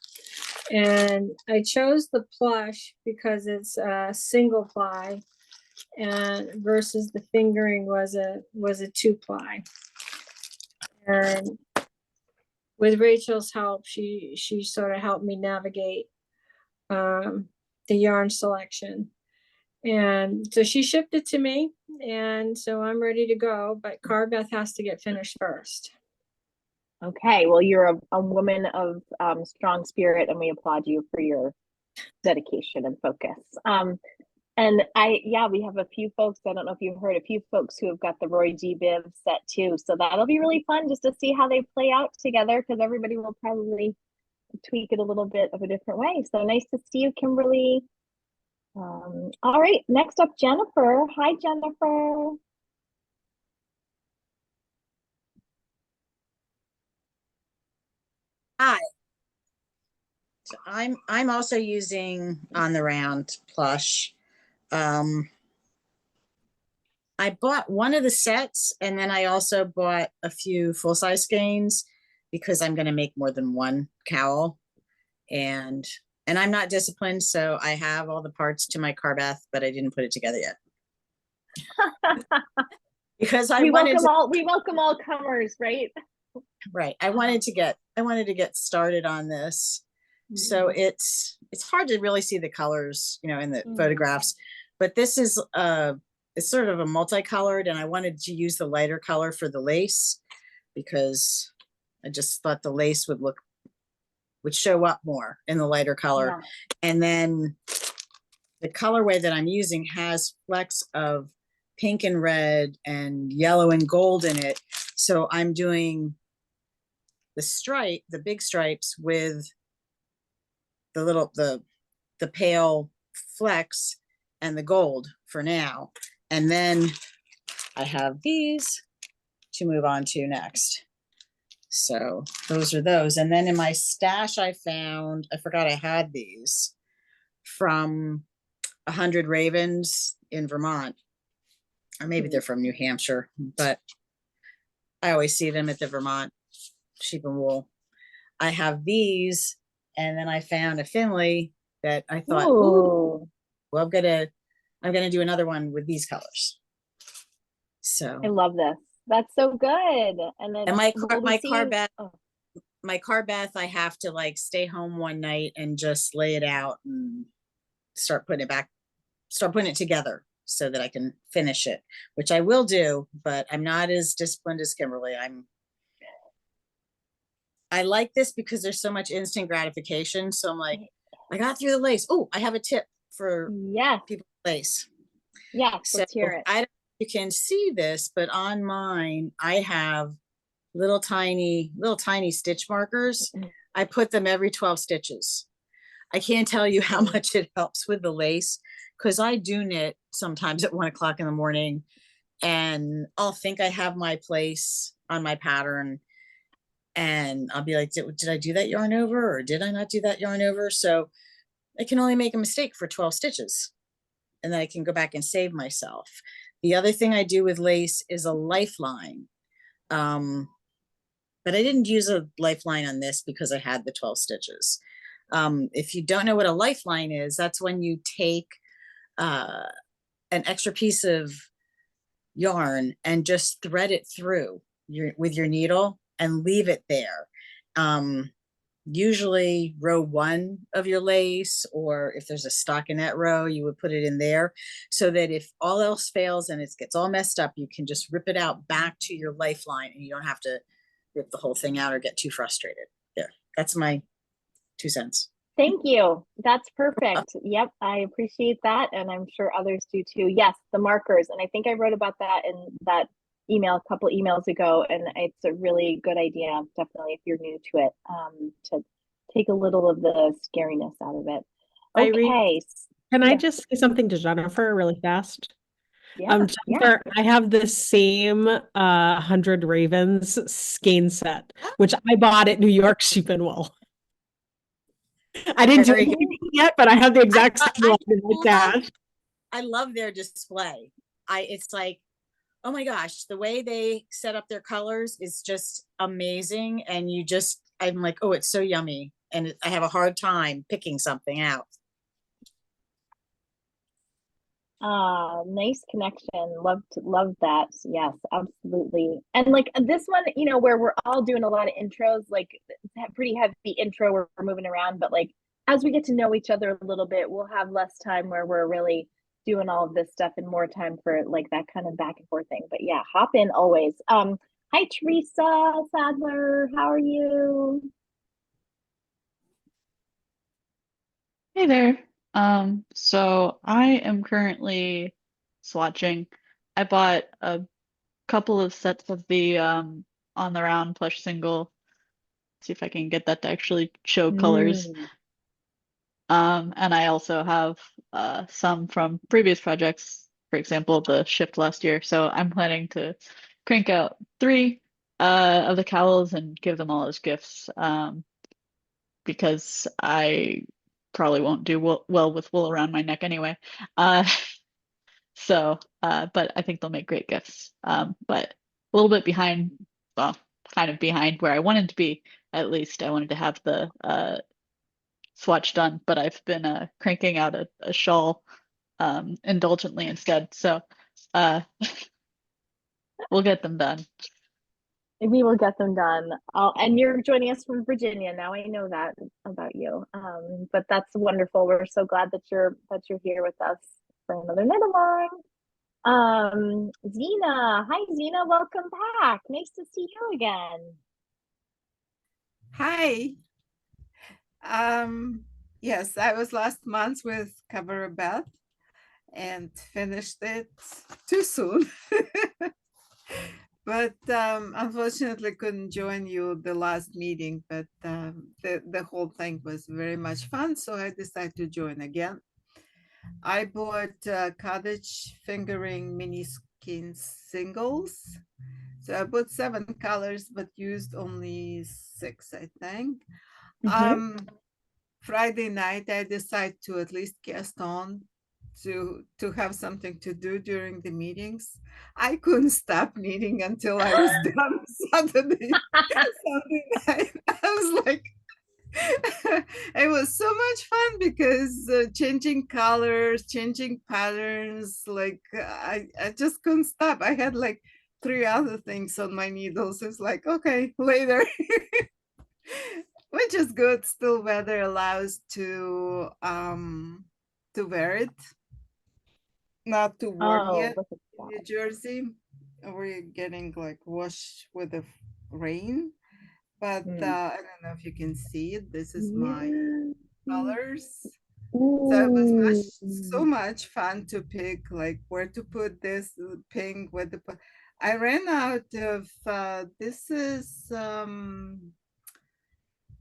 [SPEAKER 18] And I chose the Plush because it's a single ply and versus the fingering was a 2-ply. And with Rachel's help, she sort of helped me navigate the yarn selection. And so she shipped it to me and so I'm ready to go, but carbeth has to get finished first.
[SPEAKER 1] Okay, well, you're a woman of strong spirit, and we applaud you for your dedication and focus. And we have a few folks, I don't know if you've heard, a few folks who have got the Roy G. Biv set too. So that'll be really fun just to see how they play out together because everybody will probably tweak it a little bit of a different way. So nice to see you, Kimberly. All right, next up, Jennifer. Hi, Jennifer.
[SPEAKER 19] Hi. So I'm also using On the Round Plush. I bought one of the sets and then I also bought a few full-size skeins because I'm going to make more than one cowl. And I'm not disciplined, so I have all the parts to my carbeth, but I didn't put it together yet. Because
[SPEAKER 1] we welcome all comers, right?
[SPEAKER 19] Right. I wanted to get started on this. So it's hard to really see the colors, you know, in the photographs, but this is it's sort of a multicolored, and I wanted to use the lighter color for the lace because I just thought the lace would show up more in the lighter color.
[SPEAKER 1] Yeah.
[SPEAKER 19] And then the colorway that I'm using has flecks of pink and red and yellow and gold in it. So I'm doing the big stripes with the pale flecks and the gold for now. And then I have these to move on to next. So those are those. And then in my stash, I forgot I had these from 100 Ravens in Vermont, or maybe they're from New Hampshire, but I always see them at the Vermont Sheep and Wool. I have these, and then I found a Finley that I thought, ooh, well, I'm gonna do another one with these colors. So
[SPEAKER 1] I love this. That's so good. And then
[SPEAKER 19] my car bath, I have to like stay home one night and just lay it out and start putting it together so that I can finish it, which I will do, but I'm not as disciplined as Kimberly. I like this because there's so much instant gratification. So I'm like, I got through the lace. Oh, I have a tip for people with lace.
[SPEAKER 1] Yeah, let's hear it.
[SPEAKER 19] I don't know if you can see this, but on mine, I have little tiny stitch markers. I put them every 12 stitches. I can't tell you how much it helps with the lace, because I do knit sometimes at 1 o'clock in the morning, and I'll think I have my place on my pattern, and I'll be like, did I do that yarn over, or did I not do that yarn over? So I can only make a mistake for 12 stitches, and then I can go back and save myself. The other thing I do with lace is a lifeline. But I didn't use a lifeline on this because I had the 12 stitches. If you don't know what a lifeline is, that's when you take an extra piece of yarn and just thread it through with your needle and leave it there. Usually row 1 of your lace, or if there's a stockinette row, you would put it in there so that if all else fails and it gets all messed up, you can just rip it out back to your lifeline and you don't have to rip the whole thing out or get too frustrated. There, that's my 2 cents.
[SPEAKER 1] Thank you. That's perfect. Yep, I appreciate that, and I'm sure others do too. Yes, the markers, and I think I wrote about that in that email a couple emails ago, and it's a really good idea, definitely, if you're new to it, to take a little of the scariness out of it. Okay.
[SPEAKER 12] Can I just say something to Jennifer really fast?
[SPEAKER 1] Yeah,
[SPEAKER 12] Jennifer, I have the same 100 Ravens skein set, which I bought at New York Sheep and Wool. I didn't do anything yet, but I have the exact same one in my stash.
[SPEAKER 19] I love their display. It's like, oh my gosh, the way they set up their colors is just amazing. And I'm like, oh, it's so yummy. And I have a hard time picking something out.
[SPEAKER 1] Nice connection. Love that. Yes, absolutely. And like this one, you know, where we're all doing a lot of intros, like pretty heavy intro, we're moving around, but like as we get to know each other a little bit, we'll have less time where we're really doing all of this stuff and more time for like that kind of back and forth thing. But yeah, hop in always. Hi Teresa Sadler, how are you?
[SPEAKER 20] Hey there. So I am currently swatching. I bought a couple of sets of the on the round plush single. See if I can get that to actually show colors. And I also have some from previous projects, for example, the shift last year. So I'm planning to crank out 3 of the KALs and give them all as gifts. Because I probably won't do well with wool around my neck anyway. But I think they'll make great gifts. But a little bit behind, well, kind of behind where I wanted to be, at least. I wanted to have the swatch done, but I've been cranking out a shawl indulgently instead. So we'll get them done.
[SPEAKER 1] We will get them done. And you're joining us from Virginia. Now I know that about you. But that's wonderful. We're so glad that you're here with us for another knit along. Zena. Hi, Zena. Welcome back. Nice to see you again.
[SPEAKER 21] Hi. Yes, I was last month with Cover a Bath and finished it too soon. But unfortunately couldn't join you the last meeting, but the whole thing was very much fun, so I decided to join again. I bought cottage fingering mini skein singles. So I bought 7 colors, but used only 6, I think. Friday night, I decided to at least cast on to have something to do during the meetings. I couldn't stop knitting until I was done Saturday night. I was like, it was so much fun because changing colors, changing patterns, like I just couldn't stop. I had like 3 other things on my needles. It's like, okay, later. Which is good. Still weather allows to wear it. Not too warm yet in New Jersey. We're getting like washed with the rain. But I don't know if you can see it. This is my colors. So it was so much fun to pick like where to put this pink, where to put. I ran out of this is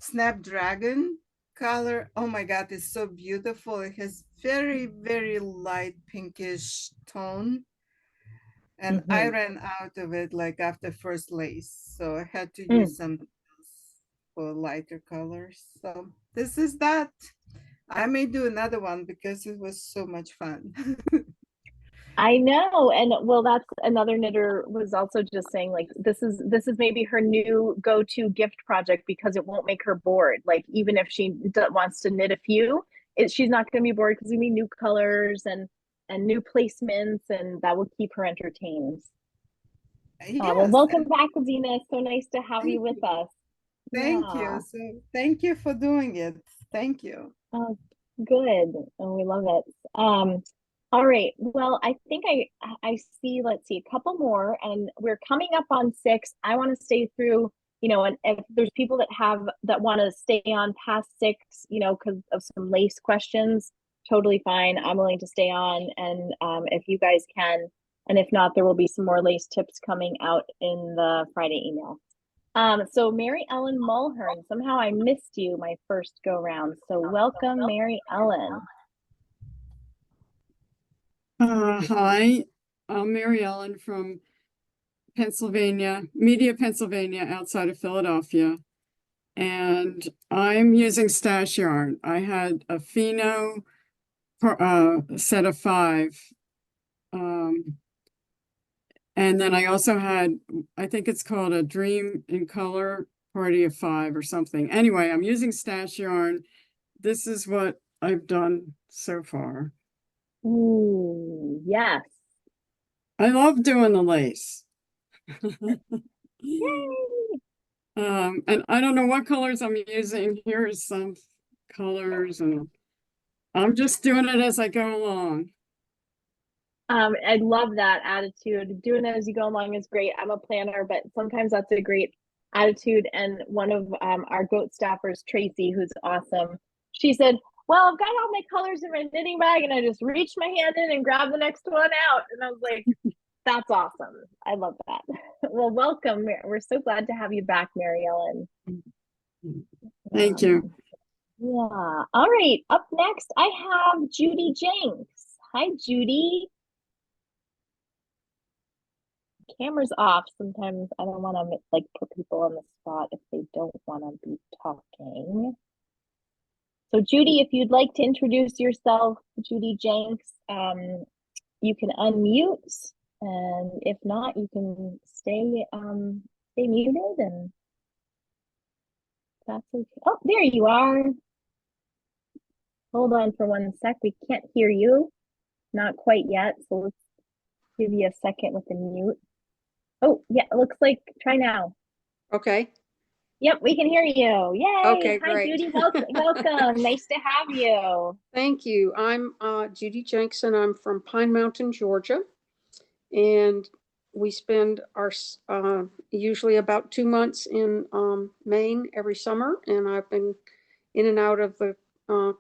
[SPEAKER 21] Snapdragon color. Oh my God, it's so beautiful. It has very, very light pinkish tone. And I ran out of it like after first lace. So I had to use some for lighter colors. So this is that. I may do another one because it was so much fun.
[SPEAKER 1] I know. And well, that's another knitter was also just saying like this is maybe her new go-to gift project because it won't make her bored. Like even if she wants to knit a few, she's not going to be bored because we need new colors and new placements, and that will keep her entertained. Well, welcome back, Zena. It's so nice to have you with us.
[SPEAKER 21] Thank you. So thank you for doing it. Thank you.
[SPEAKER 1] Oh, good. Oh, we love it. All right. Well, I think I see, let's see, a couple more, and we're coming up on 6. I want to stay through, and if there's people that want to stay on past 6, because of some lace questions, totally fine. I'm willing to stay on, and if you guys can, and if not, there will be some more lace tips coming out in the Friday email. So Mary Ellen Mulhern, somehow I missed you my first go round. So welcome, Mary Ellen.
[SPEAKER 22] Hi, I'm Mary Ellen from Pennsylvania, Media, Pennsylvania, outside of Philadelphia. And I'm using stash yarn. I had a Fino set of 5. And then I also had, I think it's called a Dream in Color Party of 5 or something. Anyway, I'm using stash yarn. This is what I've done so far.
[SPEAKER 1] Ooh, yes.
[SPEAKER 22] I love doing the lace.
[SPEAKER 1] Yay!
[SPEAKER 22] And I don't know what colors I'm using. Here's some colors, and I'm just doing it as I go along.
[SPEAKER 1] I love that attitude. Doing it as you go along is great. I'm a planner, but sometimes that's a great attitude. And one of our goat staffers, Tracy, who's awesome, she said, well, I've got all my colors in my knitting bag, and I just reached my hand in and grabbed the next one out. And I was like, that's awesome. I love that. Well, welcome. We're so glad to have you back, Mary Ellen.
[SPEAKER 22] Thank you.
[SPEAKER 1] Yeah. All right. Up next, I have Judy Jenks. Hi, Judy. Camera's off. Sometimes I don't want to like put people on the spot if they don't want to be talking. So Judy, if you'd like to introduce yourself, Judy Jenks, you can unmute, and if not, you can stay muted, and that's okay. Oh, there you are. Hold on for 1 sec. We can't hear you. Not quite yet, so let's give you a second with the mute. Oh, yeah, it looks like, try now.
[SPEAKER 3] Okay.
[SPEAKER 1] Yep, we can hear you. Yay.
[SPEAKER 3] Okay,
[SPEAKER 1] Hi,
[SPEAKER 3] great.
[SPEAKER 1] Judy. Welcome. Nice to have you.
[SPEAKER 3] Thank you. I'm Judy Jensen. I'm from Pine Mountain, Georgia. And we spend our usually about 2 months in Maine every summer. And I've been in and out of the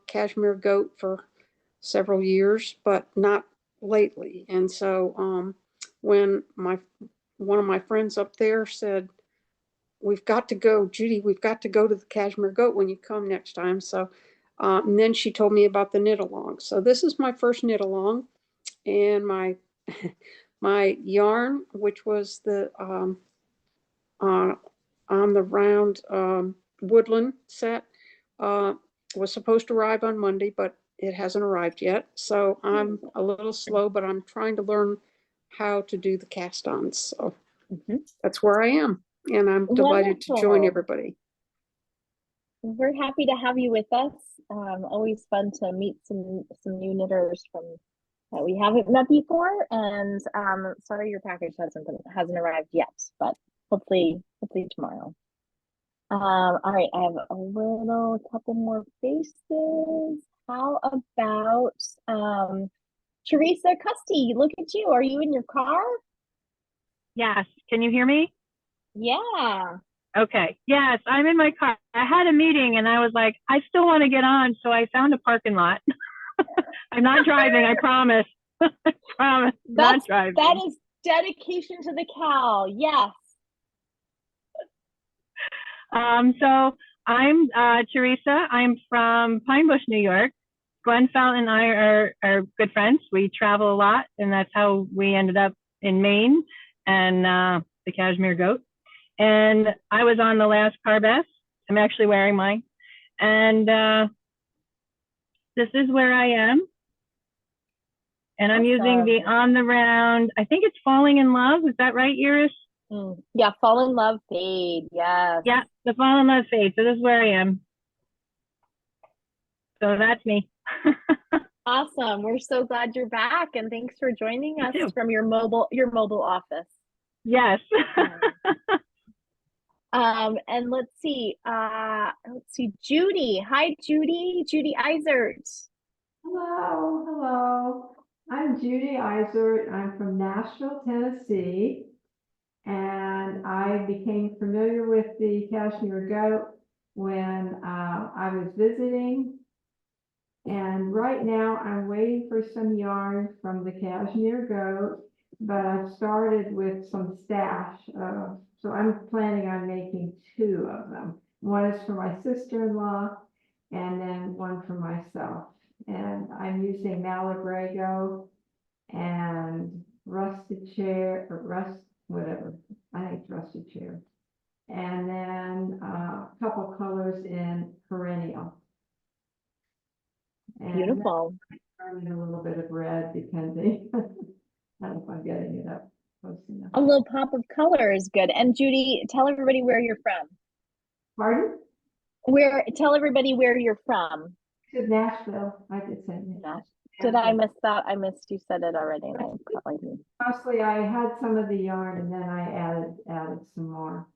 [SPEAKER 3] cashmere goat for several years, but not lately. And so when one of my friends up there said, "We've got to go, Judy, we've got to go to the cashmere goat when you come next time." So, and then she told me about the knit along. So this is my first knit along, and my my yarn, which was the on the round woodland set, was supposed to arrive on Monday, but it hasn't arrived yet. So I'm a little slow, but I'm trying to learn how to do the cast-ons. So that's where I am. And I'm delighted to join everybody.
[SPEAKER 1] We're happy to have you with us. Always fun to meet some new knitters from that we haven't met before. And sorry your package hasn't arrived yet, but hopefully tomorrow. All right, I have a couple more faces. How about Teresa Custy? Look at you. Are you in your car?
[SPEAKER 4] Yes. Can you hear me?
[SPEAKER 1] Yeah.
[SPEAKER 4] Okay. Yes, I'm in my car. I had a meeting and I was like, I still want to get on. So I found a parking lot. I'm not driving. I promise. I promise. Not driving.
[SPEAKER 1] That is dedication to the KAL. Yes.
[SPEAKER 4] So I'm Teresa. I'm from Pine Bush, New York. Glenn Fountain and I are good friends. We travel a lot, and that's how we ended up in Maine and the cashmere goat. And I was on the last Carbess. I'm actually wearing mine. And this is where I am. And I'm using the On the Round. I think it's Falling in Love. Is that right, Iris?
[SPEAKER 1] Yeah, Fall in Love Fade. Yes.
[SPEAKER 4] Yeah, the Fall in Love Fade. So this is where I am. So that's me.
[SPEAKER 1] Awesome. We're so glad you're back, and thanks for joining us from your mobile office.
[SPEAKER 4] Yes.
[SPEAKER 1] And let's see, Judy. Hi, Judy. Judy Eisert.
[SPEAKER 23] Hello. I'm Judy Eisert. I'm from Nashville, Tennessee. And I became familiar with the cashmere goat when I was visiting. And right now I'm waiting for some yarn from the cashmere goat, but I've started with some stash. So I'm planning on making 2 of them. One is for my sister-in-law and then one for myself. And I'm using Malabrigo and rusted chair or whatever. I think it's rusted chair. And then a couple colors in perennial. And
[SPEAKER 1] beautiful.
[SPEAKER 23] A little bit of red, depending. I don't know if I'm getting it up close enough.
[SPEAKER 1] A little pop of color is good. And Judy, tell everybody where you're from.
[SPEAKER 23] Pardon?
[SPEAKER 1] Tell everybody where you're from.
[SPEAKER 23] Nashville. I did say Nashville.
[SPEAKER 1] Did I miss that? I missed you said it already.
[SPEAKER 23] Mostly I had some of the yarn and then I added some more.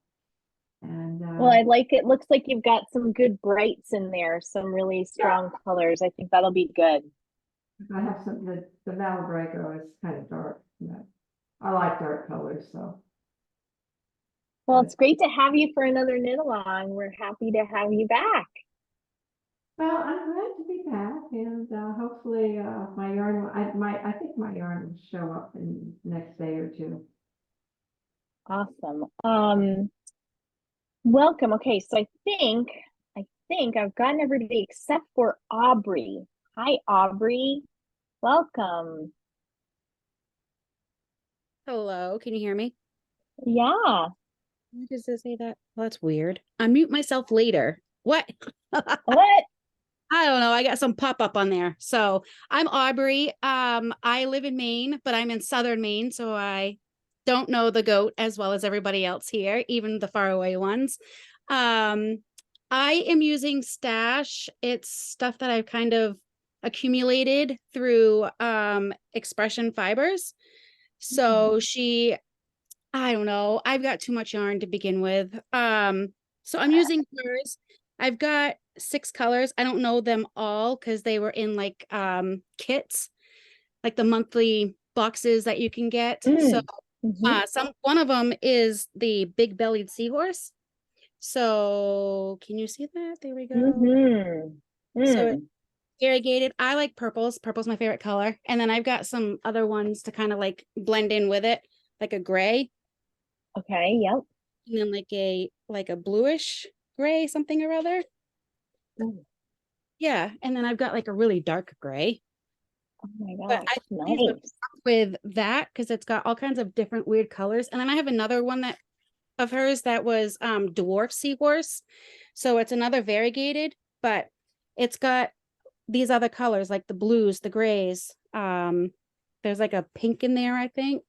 [SPEAKER 23] And
[SPEAKER 1] well, I like it. Looks like you've got some good brights in there, some really strong colors. I think that'll be good.
[SPEAKER 23] I have some the Malabrigo is kind of dark. I like dark colors, so.
[SPEAKER 1] Well, it's great to have you for another knit along. We're happy to have you back.
[SPEAKER 23] Well, I'm glad to be back, and hopefully my yarn. I think my yarn will show up in the next day or 2.
[SPEAKER 1] Awesome. Welcome. Okay, so I think I've gotten everybody except for Aubrey. Hi, Aubrey. Welcome.
[SPEAKER 24] Hello, can you hear me?
[SPEAKER 1] Yeah.
[SPEAKER 24] Why does it say that? Well, that's weird. Unmute myself later. What?
[SPEAKER 1] What?
[SPEAKER 24] I don't know. I got some pop-up on there. So I'm Aubrey. I live in Maine, but I'm in southern Maine, so I don't know the goat as well as everybody else here, even the faraway ones. I am using stash. It's stuff that I've kind of accumulated through Expression Fibers. So she I don't know. I've got too much yarn to begin with. So I'm using hers. I've got 6 colors. I don't know them all because they were in like kits, like the monthly boxes that you can get. So one of them is the big bellied seahorse. So can you see that? There we go. So it's variegated. I like purples. Purple's my favorite color. And then I've got some other ones to kind of like blend in with it, like a gray.
[SPEAKER 1] Okay, yep.
[SPEAKER 24] And then like a bluish gray, something or other. Yeah. And then I've got like a really dark gray.
[SPEAKER 1] Oh my
[SPEAKER 24] But
[SPEAKER 1] gosh,
[SPEAKER 24] I
[SPEAKER 1] nice.
[SPEAKER 24] with that because it's got all kinds of different weird colors. And then I have another one that of hers that was dwarf seahorse. So it's another variegated, but it's got these other colors like the blues, the grays. There's like a pink in there, I think,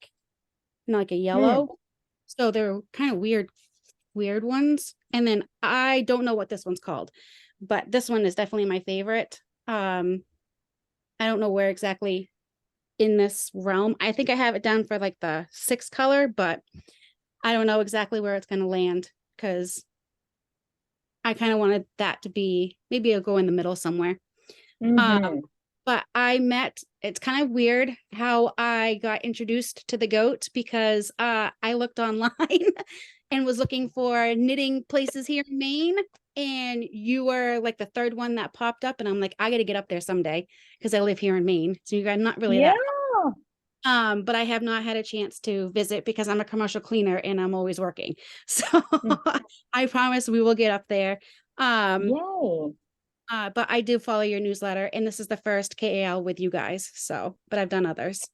[SPEAKER 24] and like a yellow. So they're kind of weird ones. And then I don't know what this one's called, but this one is definitely my favorite. I don't know where exactly in this realm. I think I have it down for like the 6th color, but I don't know exactly where it's going to land because I kind of wanted that to be, maybe it'll go in the middle somewhere. But it's kind of weird how I got introduced to the goat because I looked online and was looking for knitting places here in Maine. And you were like the 3rd one that popped up. And I'm like, I got to get up there someday because I live here in Maine. So you're not really that. But I have not had a chance to visit because I'm a commercial cleaner and I'm always working. So I promise we will get up there. But I do follow your newsletter and this is the first KAL with you guys. So, but I've done others.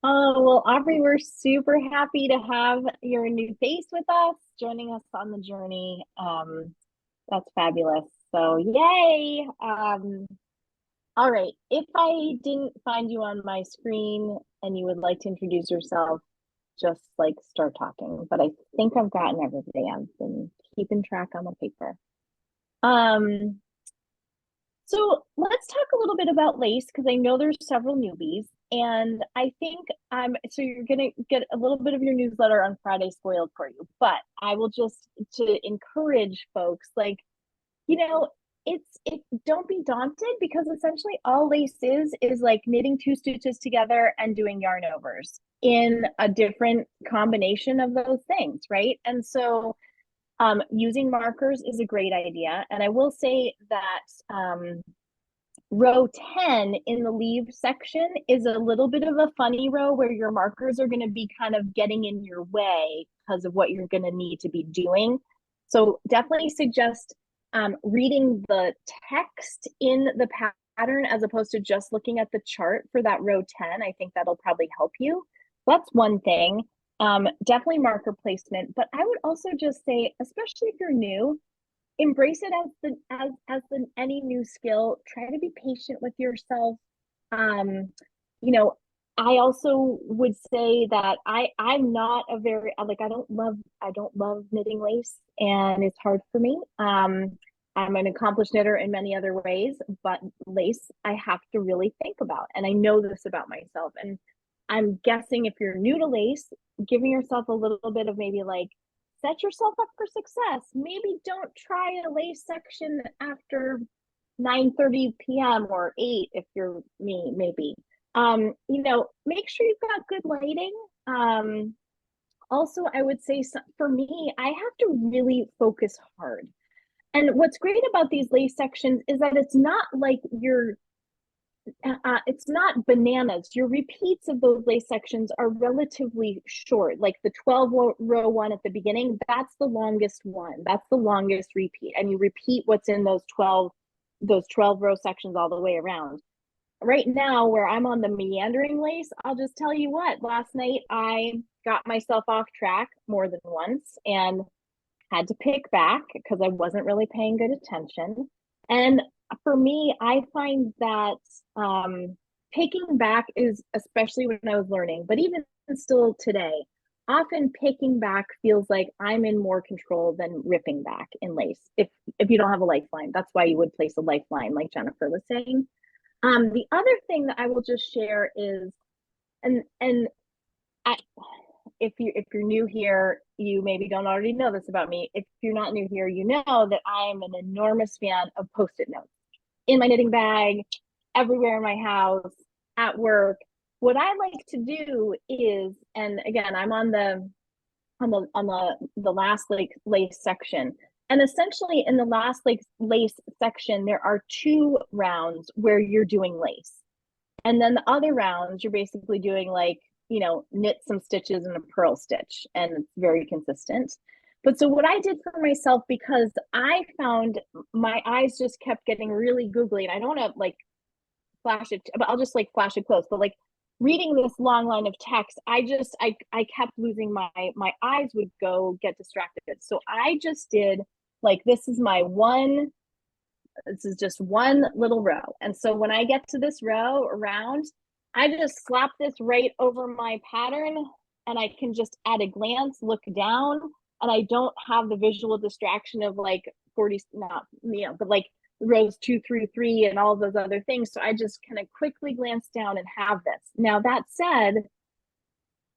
[SPEAKER 1] Oh, well, Aubrey, we're super happy to have your new face with us, joining us on the journey. That's fabulous. So yay. All right. If I didn't find you on my screen and you would like to introduce yourself, just like start talking. But I think I've gotten everybody. I've been keeping track on the paper. So let's talk a little bit about lace because I know there's several newbies. And I think so you're gonna get a little bit of your newsletter on Friday spoiled for you, but I will just to encourage folks, like, you know, don't be daunted because essentially all lace is like knitting 2 stitches together and doing yarn overs in a different combination of those things, right? And so using markers is a great idea. And I will say that row 10 in the leave section is a little bit of a funny row where your markers are going to be kind of getting in your way because of what you're going to need to be doing. So definitely suggest reading the text in the pattern as opposed to just looking at the chart for that row 10. I think that'll probably help you. That's one thing. Definitely marker placement, but I would also just say, especially if you're new, embrace it as any new skill. Try to be patient with yourself. You know, I also would say that I'm not a very like I don't love knitting lace, and it's hard for me. I'm an accomplished knitter in many other ways, but lace I have to really think about, and I know this about myself. And I'm guessing if you're new to lace, giving yourself a little bit of maybe like set yourself up for success. Maybe don't try a lace section after 9:30 p.m. or 8 if you're me, maybe. You know, make sure you've got good lighting. Also, I would say for me, I have to really focus hard. And what's great about these lace sections is that it's not like it's not bananas. Your repeats of those lace sections are relatively short, like the 12 row one at the beginning, that's the longest one. That's the longest repeat. And you repeat what's in those 12 row sections all the way around. Right now, where I'm on the meandering lace, I'll just tell you what, last night I got myself off track more than once and had to pick back because I wasn't really paying good attention. And for me, I find that picking back is, especially when I was learning, but even still today, often picking back feels like I'm in more control than ripping back in lace. If you don't have a lifeline, that's why you would place a lifeline, like Jennifer was saying. The other thing that I will just share is, and if you're new here, you maybe don't already know this about me. If you're not new here, you know that I am an enormous fan of Post-it notes in my knitting bag, everywhere in my house, at work. What I like to do is, and again, I'm on the last lace section. And essentially in the last lace section, there are 2 rounds where you're doing lace. And then the other rounds, you're basically doing knit some stitches and a purl stitch, and it's very consistent. But so what I did for myself, because I found my eyes just kept getting really googly, and I don't want to flash it, but I'll just flash it close. But reading this long line of text, I kept losing my eyes would go get distracted. So I just did this is just one little row. And so when I get to this row around, I just slap this right over my pattern, and I can just at a glance look down, and I don't have the visual distraction of 40, not, but rows 2 through 3 and all those other things. So I just kind of quickly glance down and have this. Now, that said,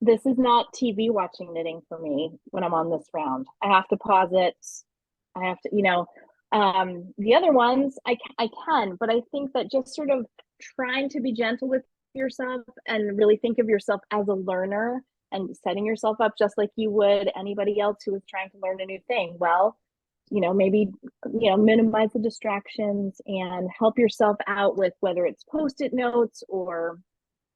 [SPEAKER 1] this is not TV watching knitting for me when I'm on this round. I have to pause it. I have to, the other ones I can, but I think that just sort of trying to be gentle with yourself and really think of yourself as a learner and setting yourself up just like you would anybody else who is trying to learn a new thing. Well, maybe, minimize the distractions and help yourself out with whether it's Post-it notes or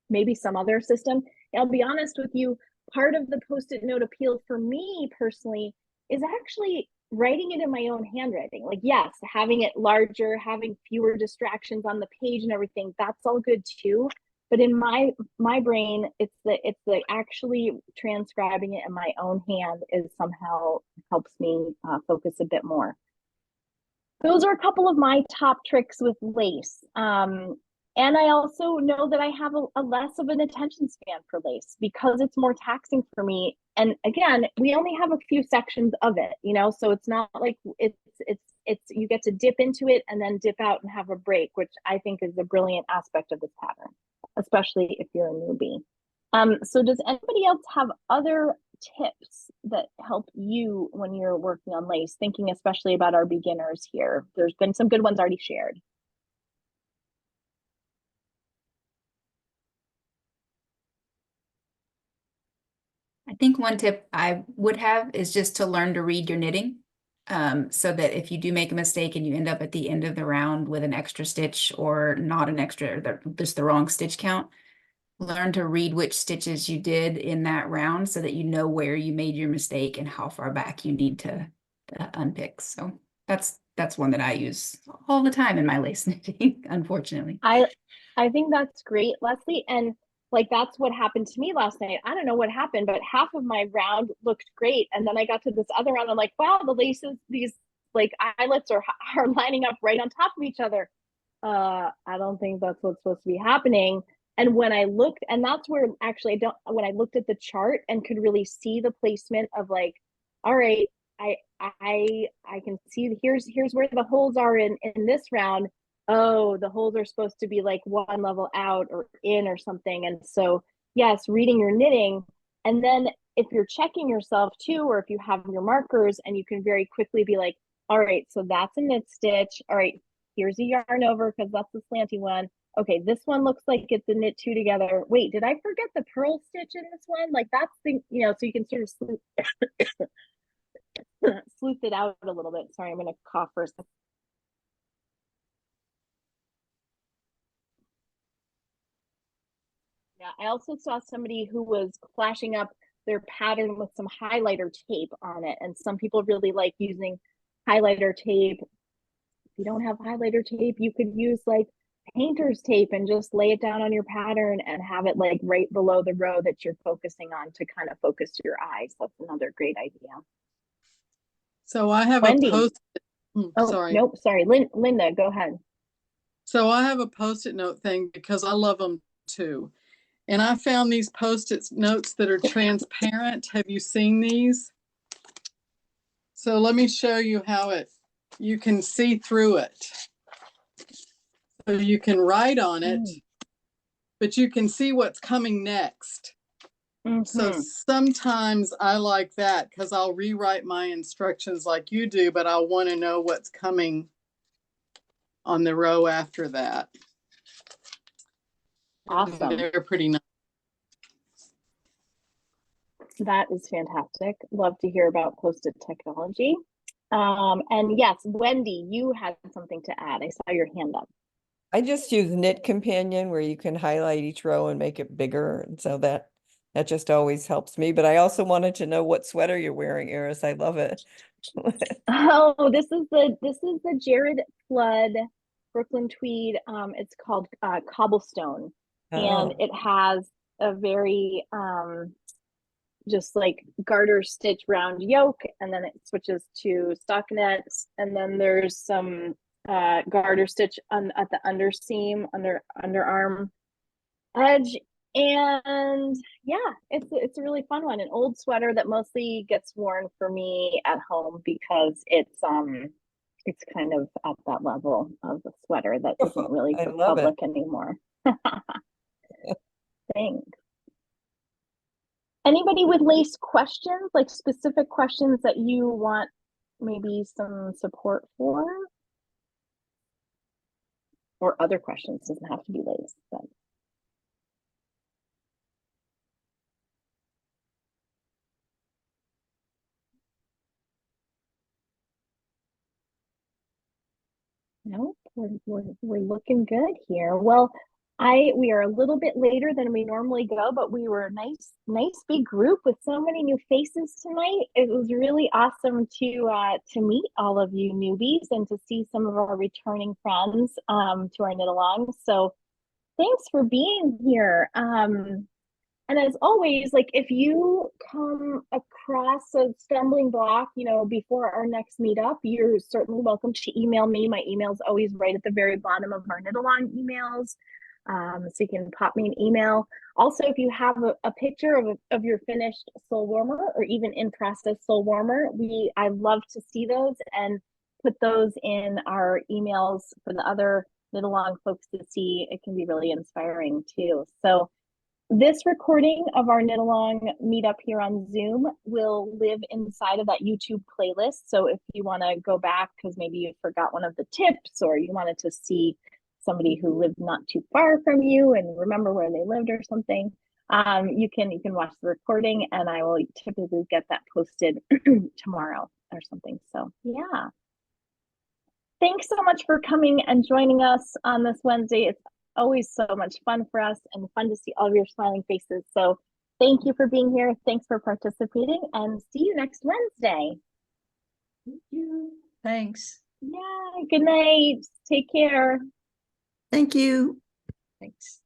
[SPEAKER 1] maybe some other system. I'll be honest with you, part of the Post-it note appeal for me personally is actually writing it in my own handwriting. Yes, having it larger, having fewer distractions on the page and everything, that's all good too. But in my brain, it's the actually transcribing it in my own hand is somehow helps me focus a bit more. Those are a couple of my top tricks with lace. And I also know that I have a less of an attention span for lace because it's more taxing for me. And again, we only have a few sections of it, so it's not like it's you get to dip into it and then dip out and have a break, which I think is a brilliant aspect of this pattern, especially if you're a newbie. So does anybody else have other tips that help you when you're working on lace, thinking especially about our beginners here? There's been some good ones already shared.
[SPEAKER 14] I think one tip I would have is just to learn to read your knitting, so that if you do make a mistake and you end up at the end of the round with an extra stitch or not an extra, just the wrong stitch count, learn to read which stitches you did in that round so that you know where you made your mistake and how far back you need to unpick. So that's one that I use all the time in my lace knitting, unfortunately.
[SPEAKER 1] I think that's great, Leslie. And that's what happened to me last night. I don't know what happened, but half of my round looked great. And then I got to this other round. I'm like, wow, the laces, these eyelets are lining up right on top of each other. I don't think that's what's supposed to be happening. And when I looked, and that's where actually when I looked at the chart and could really see the placement of all right, I can see here's where the holes are in this round. Oh, the holes are supposed to be one level out or in or something. And so, yes, reading your knitting. And then if you're checking yourself too, or if you have your markers and you can very quickly be all right, so that's a knit stitch. All right, here's a yarn over because that's the slanty one. Okay, this one looks like it's a knit 2 together. Wait, did I forget the purl stitch in this one? That's the, so you can sort of sleuth it out a little bit. Sorry, I'm going to cough for a second. Yeah, I also saw somebody who was flashing up their pattern with some highlighter tape on it. And some people really like using highlighter tape. If you don't have highlighter tape, you could use painter's tape and just lay it down on your pattern and have it right below the row that you're focusing on to kind of focus your eyes. That's another great idea.
[SPEAKER 22] So I have
[SPEAKER 1] Wendy.
[SPEAKER 22] a post.
[SPEAKER 1] Sorry. Nope. Sorry. Linda, go ahead.
[SPEAKER 22] So I have a Post-it note thing because I love them too. And I found these Post-it notes that are transparent. Have you seen these? So let me show you how you can see through it. So you can write on it, but you can see what's coming next. So
[SPEAKER 1] Mhm.
[SPEAKER 22] sometimes I like that because I'll rewrite my instructions like you do, but I'll want to know what's coming on the row after that.
[SPEAKER 1] Awesome.
[SPEAKER 22] They're pretty nice.
[SPEAKER 1] That is fantastic. Love to hear about post-it technology. And yes, Wendy, you had something to add. I saw your hand up.
[SPEAKER 13] I just use Knit Companion where you can highlight each row and make it bigger. And so that just always helps me. But I also wanted to know what sweater you're wearing, Iris. I love it.
[SPEAKER 1] Oh, this is the Jared Flood Brooklyn tweed. It's called Cobblestone, and
[SPEAKER 13] Oh.
[SPEAKER 1] it has a very just like garter stitch round yoke, and then it switches to stockinette, and then there's some garter stitch at the underseam, underarm edge. And yeah, it's a really fun one, an old sweater that mostly gets worn for me at home because it's kind of at that level of the sweater that isn't really
[SPEAKER 13] I
[SPEAKER 1] for
[SPEAKER 13] love it.
[SPEAKER 1] public anymore. Thanks. Anybody with lace questions, like specific questions that you want maybe some support for? Or other questions, doesn't have to be lace, but nope, we're looking good here. Well, we are a little bit later than we normally go, but we were a nice big group with so many new faces tonight. It was really awesome to meet all of you newbies and to see some of our returning friends to our knit along. So thanks for being here. And as always, like if you come across a stumbling block, before our next meetup, you're certainly welcome to email me. My email is always right at the very bottom of our knit along emails. So you can pop me an email. Also, if you have a picture of your finished Soul Warmer or even in process Soul Warmer, I love to see those and put those in our emails for the other knit along folks to see. It can be really inspiring too. So this recording of our knit along meetup here on Zoom will live inside of that YouTube playlist. So if you want to go back because maybe you forgot one of the tips or you wanted to see somebody who lived not too far from you and remember where they lived or something, you can watch the recording, and I will typically get that posted tomorrow or something. So yeah. Thanks so much for coming and joining us on this Wednesday. It's always so much fun for us and fun to see all of your smiling faces. So thank you for being here. Thanks for participating, and see you next Wednesday.
[SPEAKER 2] Thank you. Thanks.
[SPEAKER 1] Yeah, good night. Take care.
[SPEAKER 15] Thank you.
[SPEAKER 2] Thanks.